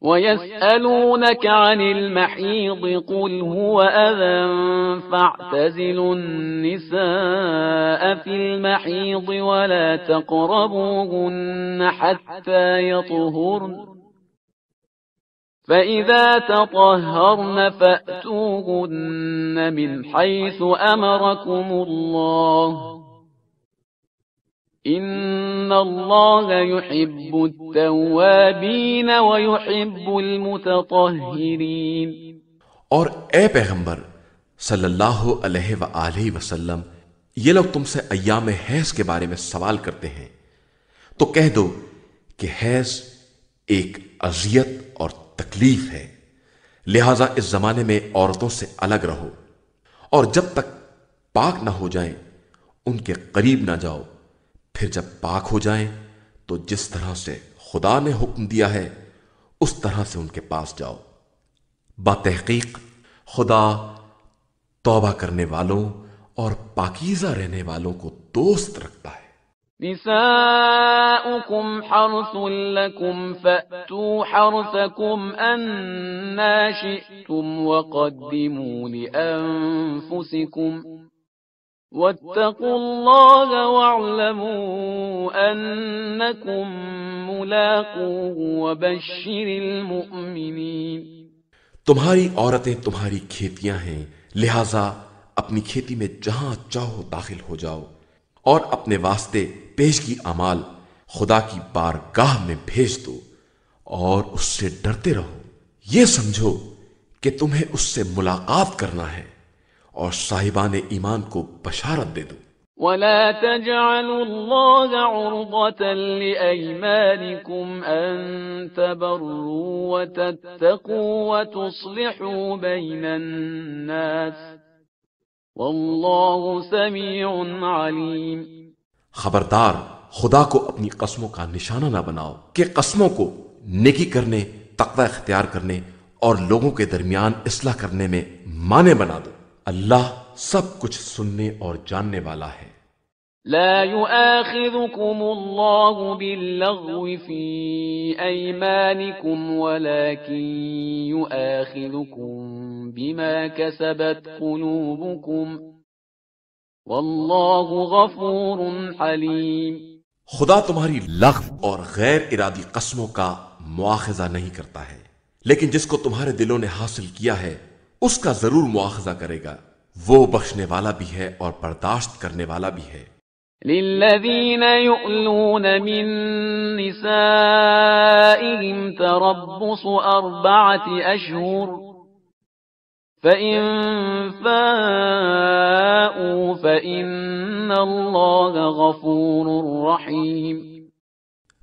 وَيَسْأَلُونَكَ عَنِ الْمَحِيضِ قُلْ هُوَ أَذًى فَاعْتَزِلُوا النِّسَاءَ فِي الْمَحِيضِ وَلَا تَقْرَبُوهُنَّ حَتَّى يَطْهُرْنَ فَإِذَا تَطَهَّرْنَ فَأْتُوهُنَّ مِنْ حَيْثُ أَمَرَكُمُ اللَّهُ إِنَّ اللَّهَ يُحِبُّ التَّوَّابِينَ وَيُحِبُّ الْمُتَطَهِّرِينَ۔ اور اے پیغمبر صلی اللہ علیہ وآلہ وسلم، یہ لوگ تم سے ایام حیض کے بارے میں سوال کرتے ہیں، تو کہہ دو کہ حیض ایک اذیت اور تکلیف ہے، لہذا اس زمانے میں عورتوں سے الگ رہو، اور جب تک پاک نہ ہو جائیں ان کے قریب نہ جاؤ، پھر جب پاک ہو جائیں تو جس طرح سے خدا نے حکم دیا ہے اس طرح سے ان کے پاس جاؤ۔ بتحقیق خدا توبہ کرنے والوں اور پاکیزہ رہنے والوں کو دوست رکھتا ہے۔ نساؤكم حرث لكم فأتوا حرثكم أنا شئتم وقدموا لأنفسكم واتقوا الله واعلموا أنكم ملاقوه وبشر المؤمنين۔ تمہاری عورتیں تمہاری کھیتیاں ہیں، لہذا اپنی کھیتی میں جہاں چاہو داخل ہو جاؤ اور اپنے واسطے پیشگی اعمال خدا کی بارگاہ میں بھیج دو اور اس سے ڈرتے رہو، یہ سمجھو کہ تمہیں اس سے ملاقات کرنا ہے، اور صاحبان ایمان کو بشارت دے دو۔ وَلَا تَجْعَلُوا اللَّهَ عُرْضَةً لِأَيْمَانِكُمْ أَن تَبَرُّوا وَتَتَّقُوا وَتُصْلِحُوا بَيْنَ النَّاسِ وَاللَّهُ سَمِيعٌ عَلِيمٌ۔ خبردار، خدا کو اپنی قسموں کا نشانہ نہ بناؤ کہ قسموں کو نیکی کرنے، تقوی اختیار کرنے اور لوگوں کے درمیان اصلاح کرنے میں مانے بنا دو۔ اللہ سب کچھ سننے اور جاننے والا ہے۔ لا يؤاخذكم الله باللغو في أيمانكم ولكن يؤاخذكم بما كسبت قلوبكم والله غفور حليم۔ خدا تمہاری لغو اور غیر ارادی قسموں کا مواخذہ نہیں کرتا ہے، لیکن جس کو تمہارے دلوں نے حاصل کیا ہے اس کا ضرور مواخذہ کرے گا، وہ بخشنے والا بھی ہے اور برداشت کرنے والا بھی ہے۔ للذين يؤلون من نسائهم تربص 4 أشهر فإن فاءوا فإن الله غفور رحيم۔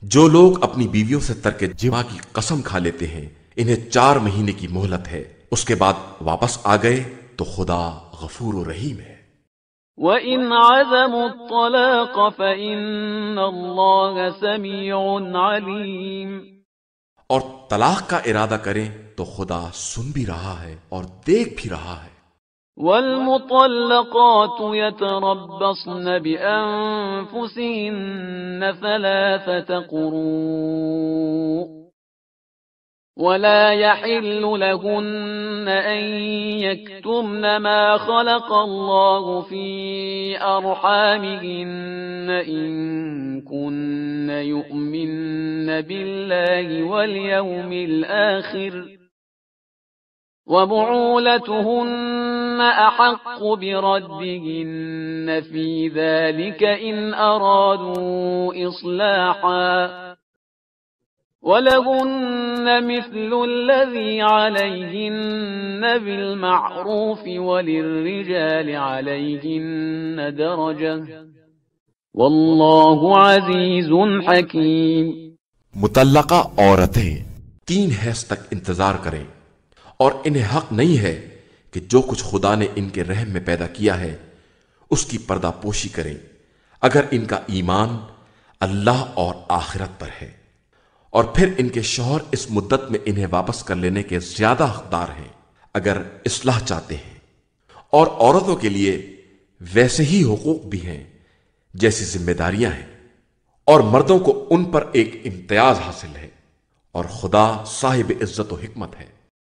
جو لوگ اپنی بیویوں سے ترک جماع کی قسم کھا لیتے ہیں انہیں 4 مہینے کی مہلت ہے، اس کے بعد واپس آ گئے تو خدا غفور و رحیم ہے۔ وَإِنْ عَزَمُوا الطَّلَاقَ فَإِنَّ اللَّهَ سَمِيعٌ عَلِيمٌ۔ اور طلاق کا ارادہ کریں تو خدا سن بھی رہا ہے اور دیکھ بھی رہا ہے۔ وَالْمُطَلَّقَاتُ يَتَرَبَّصْنَ بِأَنفُسِهِنَّ 3 قُرُوءٍ ولا يحل لهن أن يكتمن ما خلق الله في أرحامهن إن كن يؤمن بالله واليوم الآخر وبعولتهن أحق بردهن في ذلك إن أرادوا إصلاحا وَلَهُنَّ مِثْلُ الَّذِي عَلَيْهِنَّ بِالْمَعْرُوفِ وَلِلرِّجَالِ عَلَيْهِنَّ دَرَجَةٌ وَاللَّهُ عَزِيزٌ حَكِيمٌ۔ مطلقہ عورتیں 3 حیض تک انتظار کریں، اور انہیں حق نہیں ہے کہ جو کچھ خدا نے ان کے رحم میں پیدا کیا ہے اس کی پردہ پوشی کریں، اگر ان کا ایمان اللہ اور آخرت پر ہے، اور پھر ان کے شوہر اس مدت میں انہیں واپس کر لینے کے زیادہ حقدار ہیں اگر اصلاح چاہتے ہیں، اور عورتوں کے لیے ویسے ہی حقوق بھی ہیں جیسی ذمہ داریاں ہیں، اور مردوں کو ان پر ایک امتیاز حاصل ہے، اور خدا صاحب عزت و حکمت ہے۔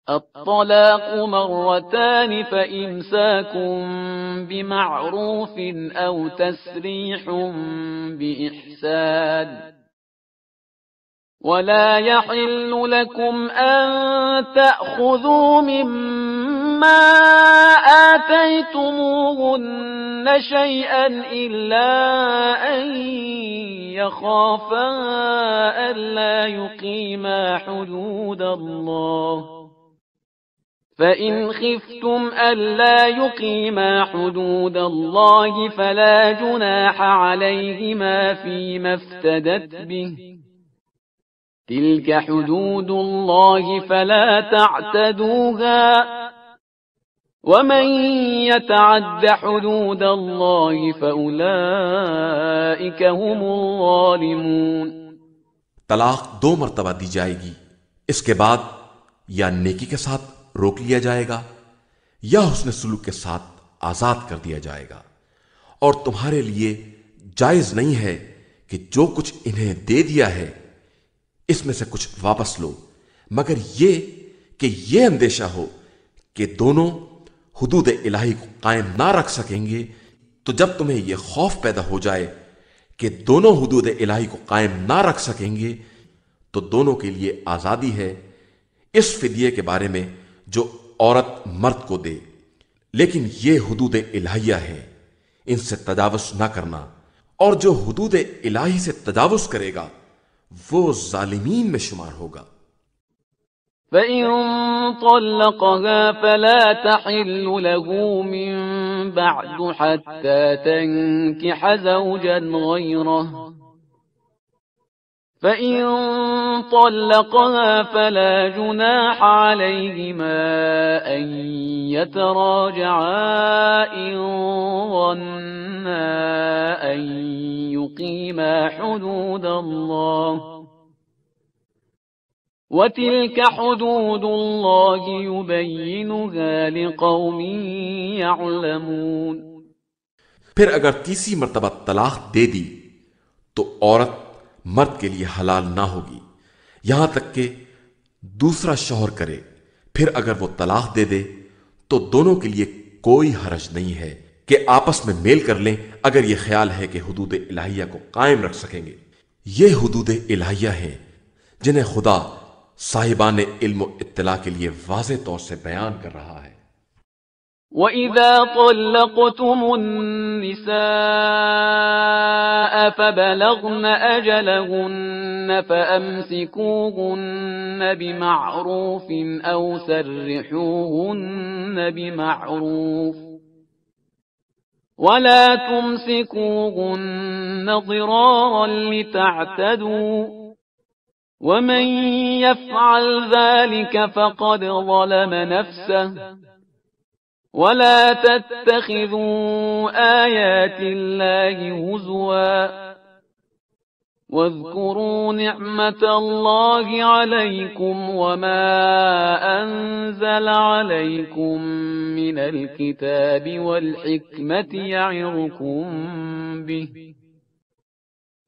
الطلاق مرتان فإمساك بمعروف أو تسريح بإحسان ولا يحل لكم أن تأخذوا مما آتيتموهن شيئا إلا أن يخافا ألا يقيما حدود الله فإن خفتم ألا يقيما حدود الله فلا جناح عليهما فيما افتدت به تلك حدود الله فلا تعتدوها ومن يتعد حدود الله فأولئك هم الظالمون۔ طلاق 2 مرتبہ دی جائے گی، اس کے بعد یا نیکی کے ساتھ روک لیا جائے گا یا حسن سلوک کے ساتھ آزاد کر دیا جائے گا، اور تمہارے لیے جائز نہیں ہے کہ جو کچھ انہیں دے دیا ہے اس میں سے کچھ واپس لو، مگر یہ کہ یہ اندیشہ ہو کہ دونوں حدود الہی کو قائم نہ رکھ سکیں گے۔ تو جب تمہیں یہ خوف پیدا ہو جائے کہ دونوں حدود الہی کو قائم نہ رکھ سکیں گے تو دونوں کے لیے آزادی ہے اس فدیے کے بارے میں جو عورت مرد کو دے، لیکن یہ حدود الہیہ ہے، ان سے تجاوز نہ کرنا، اور جو حدود الہی سے تجاوز کرے گا وہ ظالمین میں شمار ہوگا۔ فإن طلقها فلا تحل له من بعد حتى تنكح زوجا غيره فإن طلقها فلا جناح عليهما أن يتراجعا إن ظنا أن يقيما حدود الله وَتِلْكَ حُدُودُ اللَّهِ يُبَيِّنُهَا لِقَوْمٍ يَعْلَمُونَ۔ پھر اگر تیسری مرتبہ طلاق دے دی تو عورت مرد کے لیے حلال نہ ہوگی یہاں تک کہ دوسرا شوہر کرے۔ پھر اگر وہ طلاق دے دے تو دونوں کے لیے کوئی حرج نہیں ہے کہ آپس میں میل کر لیں اگر یہ خیال ہے کہ حدود الہیہ کو قائم رکھ سکیں گے۔ یہ حدود الہیہ ہیں جنہیں خدا صاحبان علم و اطلاع کے لیے واضح طور سے بیان کر رہا ہے۔ وَإِذَا طَلَّقْتُمُ النِّسَاءَ فَبَلَغْنَ أَجَلَهُنَّ فَأَمْسِكُوهُنَّ بِمَعْرُوفٍ أَوْ سَرِّحُوهُنَّ بِمَعْرُوفٍ وَلَا تُمْسِكُوهُنَّ ضِرَارًا لِتَعْتَدُوا وَمَن يَفْعَلْ ذَلِكَ فَقَدْ ظَلَمَ نَفْسَهُ وَلَا تَتَّخِذُوا آيَاتِ اللَّهِ هُزُوًا وَاذْكُرُوا نِعْمَةَ اللَّهِ عَلَيْكُمْ وَمَا أَنزَلَ عَلَيْكُمْ مِنَ الْكِتَابِ وَالْحِكْمَةِ يَعِظُكُمْ بِهِ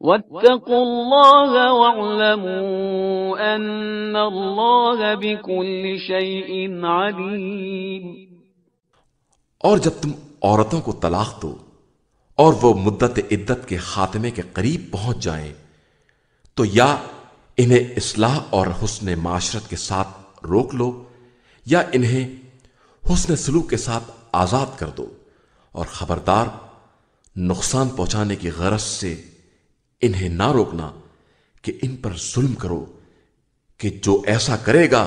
وَاتَّقُوا اللَّهَ وَاعْلَمُوا أَنَّ اللَّهَ بِكُلِّ شَيْءٍ عَلِيمٌ۔ اور جب تم عورتوں کو طلاق دو اور وہ مدت عدت کے خاتمے کے قریب پہنچ جائیں تو یا انہیں اصلاح اور حسن معاشرت کے ساتھ روک لو یا انہیں حسن سلوک کے ساتھ آزاد کر دو، اور خبردار نقصان پہنچانے کی غرض سے انہیں نہ روکنا کہ ان پر ظلم کرو، کہ جو ایسا کرے گا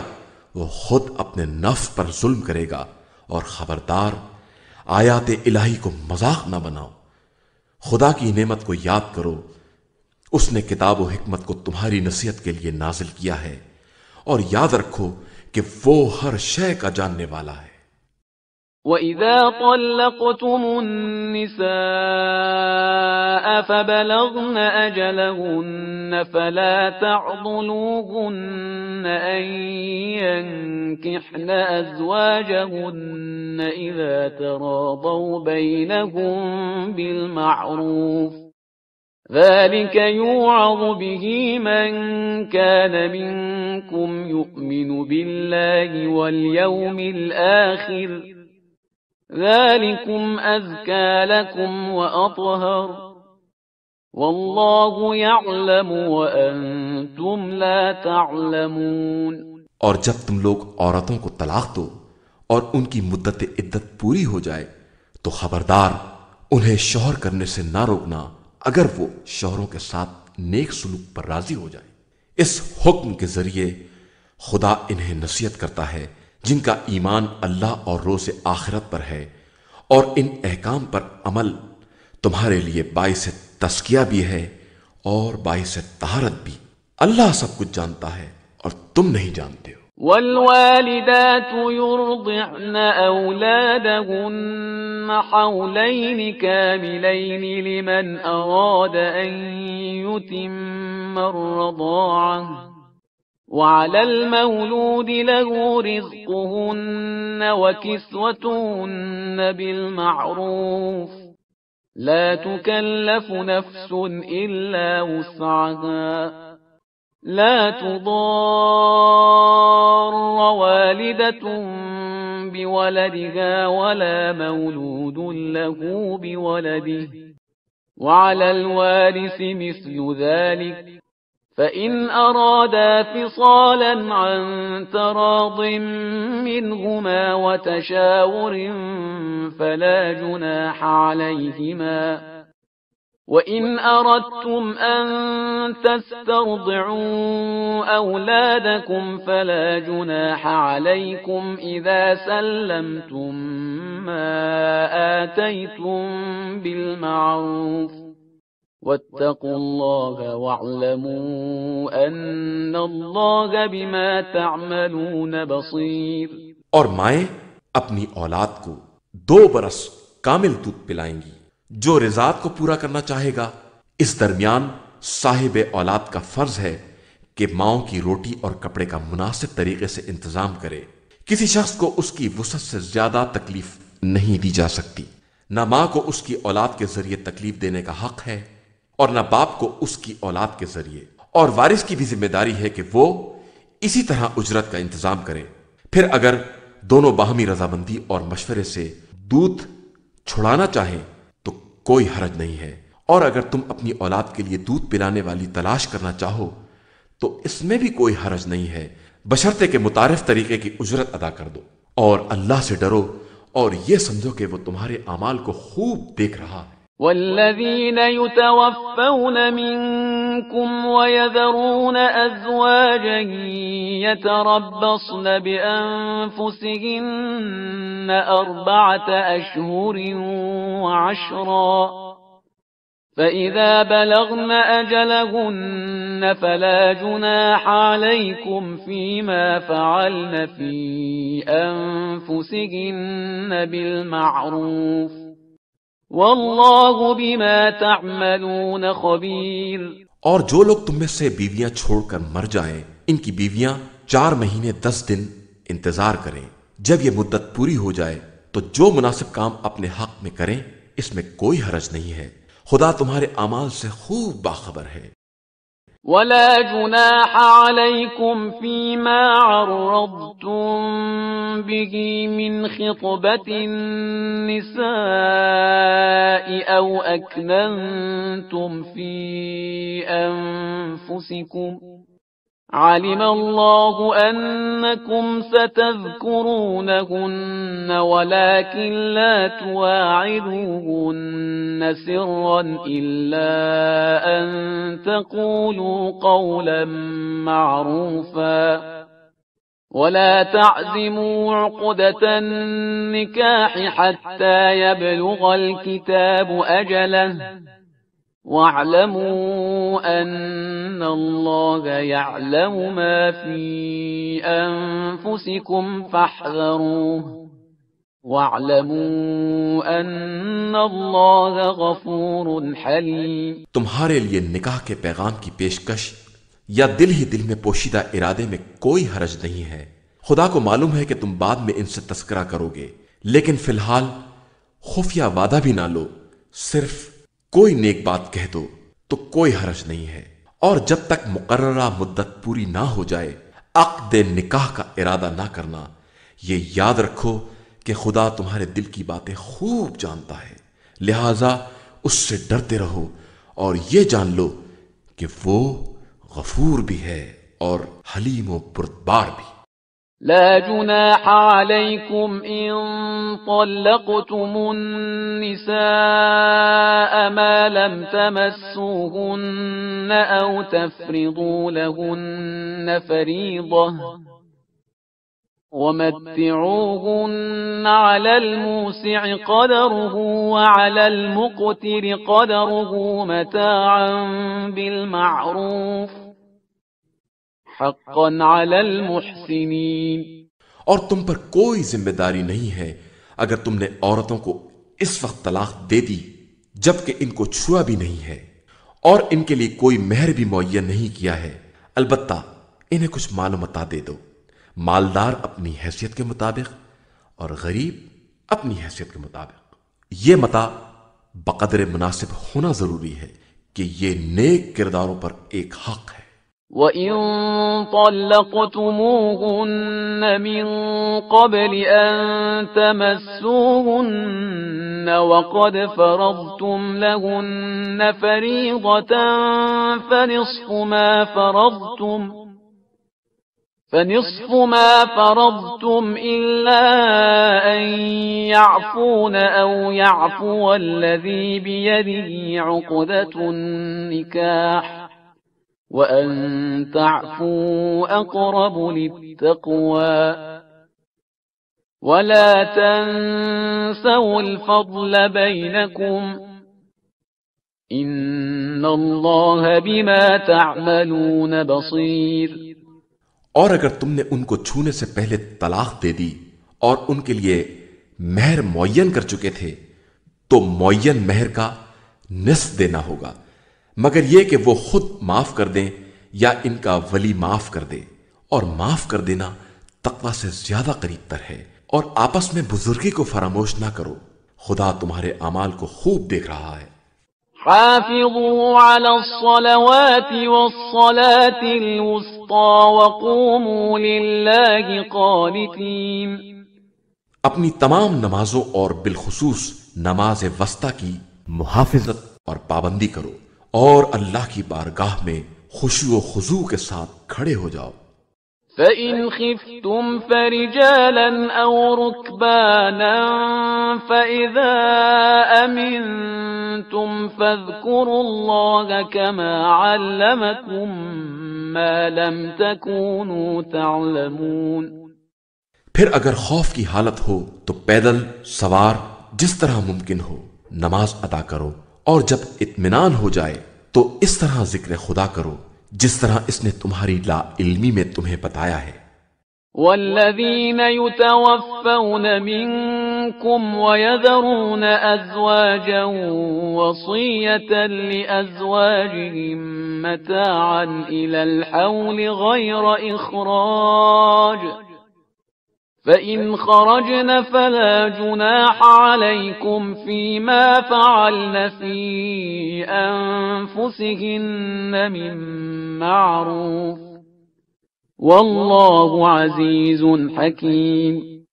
وہ خود اپنے نفس پر ظلم کرے گا، اور خبردار آیات الہی کو مذاق نہ بناؤ۔ خدا کی نعمت کو یاد کرو، اس نے کتاب و حکمت کو تمہاری نصیحت کے لیے نازل کیا ہے، اور یاد رکھو کہ وہ ہر شے کا جاننے والا ہے۔ وَإِذَا طَلَّقْتُمُ النِّسَاءَ فَبَلَغْنَ أَجَلَهُنَّ فَلَا تَعْضُلُوهُنَّ أَن يَنكِحْنَ أَزْوَاجَهُنَّ إِذَا تَرَاضَوْا بَيْنَهُم بِالْمَعْرُوفِ ذلك يوعظ به من كان منكم يؤمن بالله واليوم الآخر ذلكم أزكى لكم وأطهر والله يعلم وأنتم لا تعلمون۔ اور جب تم لوگ عورتوں کو طلاق دو اور ان کی مدت عدت پوری ہو جائے تو خبردار انہیں شوہر کرنے سے نہ روکنا اگر وہ شوہروں کے ساتھ نیک سلوک پر راضی ہو جائے۔ اس حکم کے ذریعے خدا انہیں نصیحت کرتا ہے جن کا ایمان اللہ اور روز آخرت پر ہے، اور ان احکام پر عمل تمہارے لیے باعث تزکیہ بھی ہے اور باعث طہارت بھی۔ اللہ سب کچھ جانتا ہے اور تم نہیں جانتے ہو۔ والوالدات يرضعن أولادهن حولين كاملين لمن أراد أن يتم الرضاعة وعلى المولود له رزقهن وكسوتهن بالمعروف لا تكلف نفس إلا وسعها لا تضار والدة بولدها ولا مولود له بولده وعلى الوارث مثل ذلك فإن أرادا فصالا عن تراض منهما وتشاور فلا جناح عليهما وَإِنْ أَرَدْتُمْ أَن تَسْتَرْضِعُوا أَوْلَادَكُمْ فَلَا جُنَاحَ عَلَيْكُمْ إِذَا سَلَّمْتُم مَّا آتَيْتُم بِالْمَعْرُوفِ وَاتَّقُوا اللَّهَ وَاعْلَمُوا أَنَّ اللَّهَ بِمَا تَعْمَلُونَ بَصِيرٌ۔ اور مائیں اپنی اولاد کو 2 برس کامل دودھ پلائیں گی۔ جو رضاعت کو پورا کرنا چاہے گا، اس درمیان صاحب اولاد کا فرض ہے کہ ماؤں کی روٹی اور کپڑے کا مناسب طریقے سے انتظام کرے۔ کسی شخص کو اس کی وسعت سے زیادہ تکلیف نہیں دی جا سکتی۔ نہ ماں کو اس کی اولاد کے ذریعے تکلیف دینے کا حق ہے اور نہ باپ کو اس کی اولاد کے ذریعے، اور وارث کی بھی ذمہ داری ہے کہ وہ اسی طرح اجرت کا انتظام کرے۔ پھر اگر دونوں باہمی رضامندی اور مشورے سے دودھ چھڑانا چاہیں تو کوئی حرج نہیں ہے، اور اگر تم اپنی اولاد کے لیے دودھ پلانے والی تلاش کرنا چاہو تو اس میں بھی کوئی حرج نہیں ہے، بشرطے کہ متعارف طریقے کی اجرت ادا کر دو، اور اللہ سے ڈرو اور یہ سمجھو کہ وہ تمہارے اعمال کو خوب دیکھ رہا ہے۔ والذین یتوفون منکم ویذرون ازواجا یتربصن بانفسهن 4 اشہر وعشرا فإذا بلغن أجلهن فلا جناح عليكم فيما فعلن في أنفسهن بالمعروف والله بما تعملون خبير۔ اور جو لوگ تم میں سے بیویاں چھوڑ کر مر جائیں، ان کی بیویاں 4 مہینے 10 دن انتظار کریں۔ جب یہ مدت پوری ہو جائے تو جو مناسب کام اپنے حق میں کریں، اس میں کوئی حرج نہیں ہے، خدا تمہارے اعمال سے خوب باخبر ہے۔ ولا جناح عليكم فيما عرضتم به من خطبة النساء أو أكننتم في أنفسكم علم الله أنكم ستذكرونهن ولكن لا تواعدوهن سرا إلا أن تقولوا قولا معروفا ولا تعزموا عقدة النكاح حتى يبلغ الكتاب أجله واعلموا أن الله يعلم ما في أنفسكم فاحذروه واعلموا أن الله غفور حليم۔ تمہارے لیے نکاح کے پیغام کی پیشکش یا دل ہی دل میں پوشیدہ ارادے میں کوئی حرج نہیں ہے۔ خدا کو معلوم ہے کہ تم بعد میں ان سے تذکرہ کرو گے، لیکن فی الحال خفیہ وعدہ بھی نہ لو، صرف کوئی نیک بات کہہ دو تو کوئی حرج نہیں ہے، اور جب تک مقررہ مدت پوری نہ ہو جائے عقد نکاح کا ارادہ نہ کرنا۔ یہ یاد رکھو کہ خدا تمہارے دل کی باتیں خوب جانتا ہے، لہذا اس سے ڈرتے رہو اور یہ جان لو کہ وہ غفور بھی ہے اور حلیم و بردبار بھی۔ لا جناح عليكم إن طلقتم النساء ما لم تمسوهن أو تفرضوا لهن فريضة ومتعوهن على الموسع قدره وعلى المقتر قدره متاعا بالمعروف حقا على المحسنين۔ اور تم پر کوئی ذمہ داری نہیں ہے اگر تم نے عورتوں کو اس وقت طلاق دے دی جبکہ ان کو چھوا بھی نہیں ہے اور ان کے لیے کوئی مہر بھی معین نہیں کیا ہے، البتہ انہیں کچھ مال و متاع دے دو، مالدار اپنی حیثیت کے مطابق اور غریب اپنی حیثیت کے مطابق۔ یہ متاع بقدر مناسب ہونا ضروری ہے کہ یہ نیک کرداروں پر ایک حق ہے۔ وَإِن طَلَّقْتُمُوهُنَّ مِن قَبْلِ أَن تَمَسُّوهُنَّ وَقَدْ فَرَضْتُمْ لَهُنَّ فَرِيضَةً فَنِصْفُ مَا فَرَضْتُمْ إِلَّا أَن يَعْفُونَ أَوْ يَعْفُوَ الَّذِي بِيَدِهِ عُقْدَةُ النِّكَاحِ وَأَن تَعْفُوا أَقْرَبُ لِلتَّقْوَى وَلَا تَنسَوْا الْفَضْلَ بَيْنَكُمْ إِنَّ اللَّهَ بِمَا تَعْمَلُونَ بَصِيرٌ۔ اور اگر تم نے ان کو چھونے سے پہلے طلاق دے دی اور ان کے لیے مہر معین کر چکے تھے تو معین مہر کا نصف دینا ہوگا، مگر یہ کہ وہ خود معاف کر دیں یا ان کا ولی معاف کر دے، اور معاف کر دینا تقوی سے زیادہ قریب تر ہے۔ اور آپس میں بزرگی کو فراموش نہ کرو، خدا تمہارے اعمال کو خوب دیکھ رہا ہے۔ حافظوا على الصلوات والصلاة الوسطى وقوموا لله قانتين۔ اپنی تمام نمازوں اور بالخصوص نماز وسطی کی محافظت اور پابندی کرو اور اللہ کی بارگاہ میں خشوع و خضوع کے ساتھ کھڑے ہو جاؤ۔ فَإِنْ خِفْتُمْ فَرِجَالًا أَوْ رُكْبَانًا فَإِذَا أَمِنْتُمْ فَاذْكُرُوا اللَّهَ كَمَا عَلَّمَكُمْ مَا لَمْ تَكُونُوا تَعْلَمُونَ۔ پھر اگر خوف کی حالت ہو تو پیدل سوار جس طرح ممکن ہو نماز ادا کرو، اور جب اطمینان ہو جائے تو اس طرح ذکر خدا کرو جس طرح اس نے تمہاری لا علمی میں تمہیں بتایا ہے۔ والذین یتوفون منکم ویذرون ازواجا وصیة لازواجهم متاعا الى الحول غیر اخراج فَإِنْ خَرَجْنَ فَلَا جُنَاحَ عَلَيْكُمْ فِي مَا فَعَلْنَ فِي أَنفُسِهِنَّ مِن مَّعْرُوفٍ وَاللَّهُ عَزِيزٌ حَكِيمٌ۔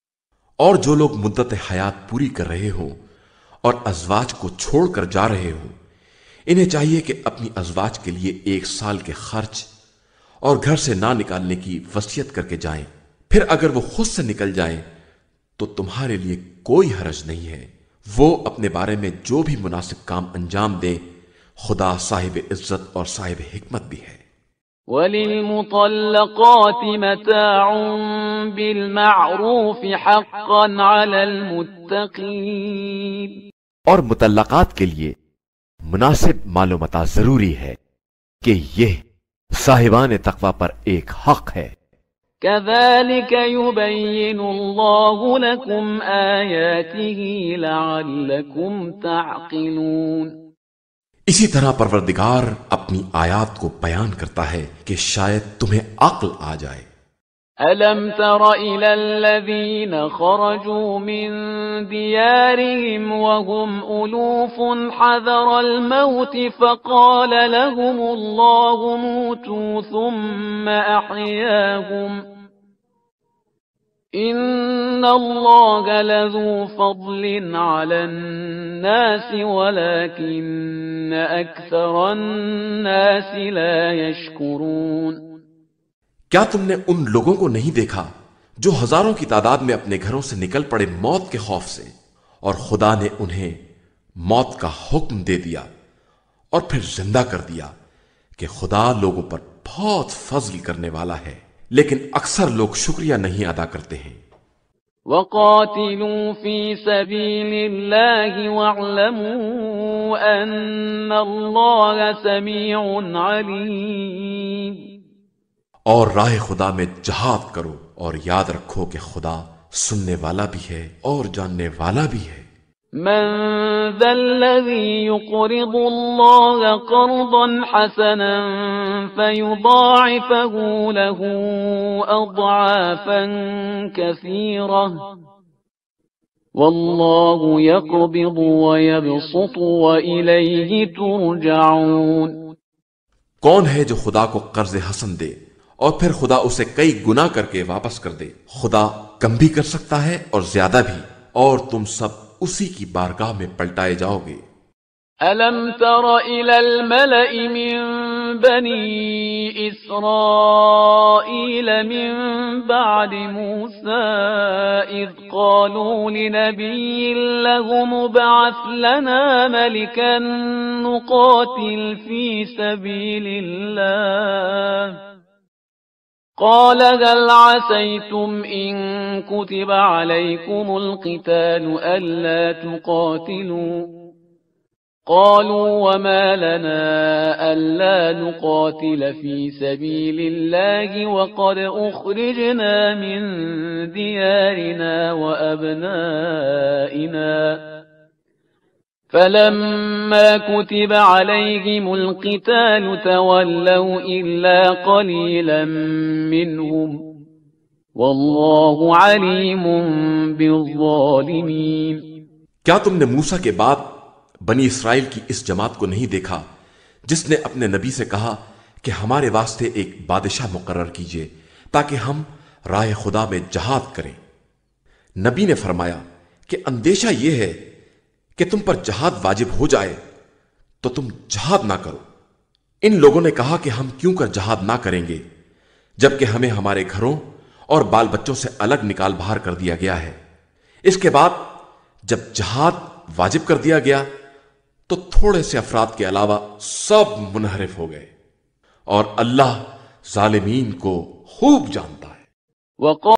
اور جو لوگ مدت حیات پوری کر رہے ہوں اور ازواج کو چھوڑ کر جا رہے ہوں، انہیں چاہیے کہ اپنی ازواج کے لیے 1 سال کے خرچ اور گھر سے نہ نکالنے کی وصیت کر کے جائیں۔ پھر اگر وہ خود سے نکل جائیں تو تمہارے لیے کوئی حرج نہیں ہے، وہ اپنے بارے میں جو بھی مناسب کام انجام دیں، خدا صاحب عزت اور صاحب حکمت بھی ہے۔ وَلِلْمُطَلَّقَاتِ مَتَاعٌ بِالْمَعْرُوفِ حَقًّا عَلَى الْمُتَّقِينَ۔ اور مطلقات کے لیے مناسب مال و متاع ضروری ہے کہ یہ صاحبان تقوی پر ایک حق ہے۔ كَذَلِكَ يُبَيِّنُ اللَّهُ لَكُمْ آيَاتِهِ لَعَلَّكُمْ تَعْقِلُونَ۔ اسی طرح پروردگار اپنی آیات کو بیان کرتا ہے کہ شاید تمہیں عقل آ جائے۔ ألم تر إلى الذين خرجوا من ديارهم وهم ألوف حذر الموت فقال لهم الله موتوا ثم أحياهم إن الله لذو فضل على الناس ولكن أكثر الناس لا يشكرون۔ کیا تم نے ان لوگوں کو نہیں دیکھا جو ہزاروں کی تعداد میں اپنے گھروں سے نکل پڑے موت کے خوف سے، اور خدا نے انہیں موت کا حکم دے دیا اور پھر زندہ کر دیا کہ خدا لوگوں پر بہت فضل کرنے والا ہے، لیکن اکثر لوگ شکریہ نہیں ادا کرتے ہیں۔ وَقَاتِلُوا فِي سَبِيلِ اللَّهِ وَاعْلَمُوا أَنَّ اللَّهَ سَمِيعٌ عَلِيمٌ۔ اور راہ خدا میں جہاد کرو اور یاد رکھو کہ خدا سننے والا بھی ہے اور جاننے والا بھی ہے۔ من ذا الذي يقرض الله قرضا حسنا فيضاعفه له أضعافا كثيرة والله يقبض ويبسط وإليه ترجعون۔ کون ہے جو خدا کو قرض حسن دے اور پھر خدا اسے کئی گنا کر کے واپس کر دے؟ خدا کم بھی کر سکتا ہے اور زیادہ بھی، اور تم سب اسی کی بارگاہ میں پلٹائے جاؤ گے۔ أَلَمْ تَرَ إِلَى الْمَلَإِ مِنْ بَنِي إِسْرَائِيلَ مِنْ بَعْدِ مُوسَى إِذْ قَالُوا لِنَبِيٍّ لَهُ ابْعَثْ لَنَا مَلِكًا نُقَاتِلْ فِي سَبِيلِ اللَّهِ قال هل عسيتم إن كتب عليكم القتال ألا تقاتلوا قالوا وما لنا ألا نقاتل في سبيل الله وقد أخرجنا من ديارنا وأبنائنا فلما كتب عليهم القتال تولوا إلا قليلا منهم والله عليم بالظالمين۔ کیا تم نے موسیٰ کے بعد بنی اسرائیل کی اس جماعت کو نہیں دیکھا جس نے اپنے نبی سے کہا کہ ہمارے واسطے ایک بادشاہ مقرر کیجئے تاکہ ہم راہ خدا میں جہاد کریں؟ نبی نے فرمایا کہ اندیشہ یہ ہے کہ تم پر جہاد واجب ہو جائے تو تم جہاد نہ کرو۔ ان لوگوں نے کہا کہ ہم کیوں کر جہاد نہ کریں گے جبکہ ہمیں ہمارے گھروں اور بال بچوں سے الگ نکال باہر کر دیا گیا ہے۔ اس کے بعد جب جہاد واجب کر دیا گیا تو تھوڑے سے افراد کے علاوہ سب منحرف ہو گئے، اور اللہ ظالمین کو خوب جانتا ہے۔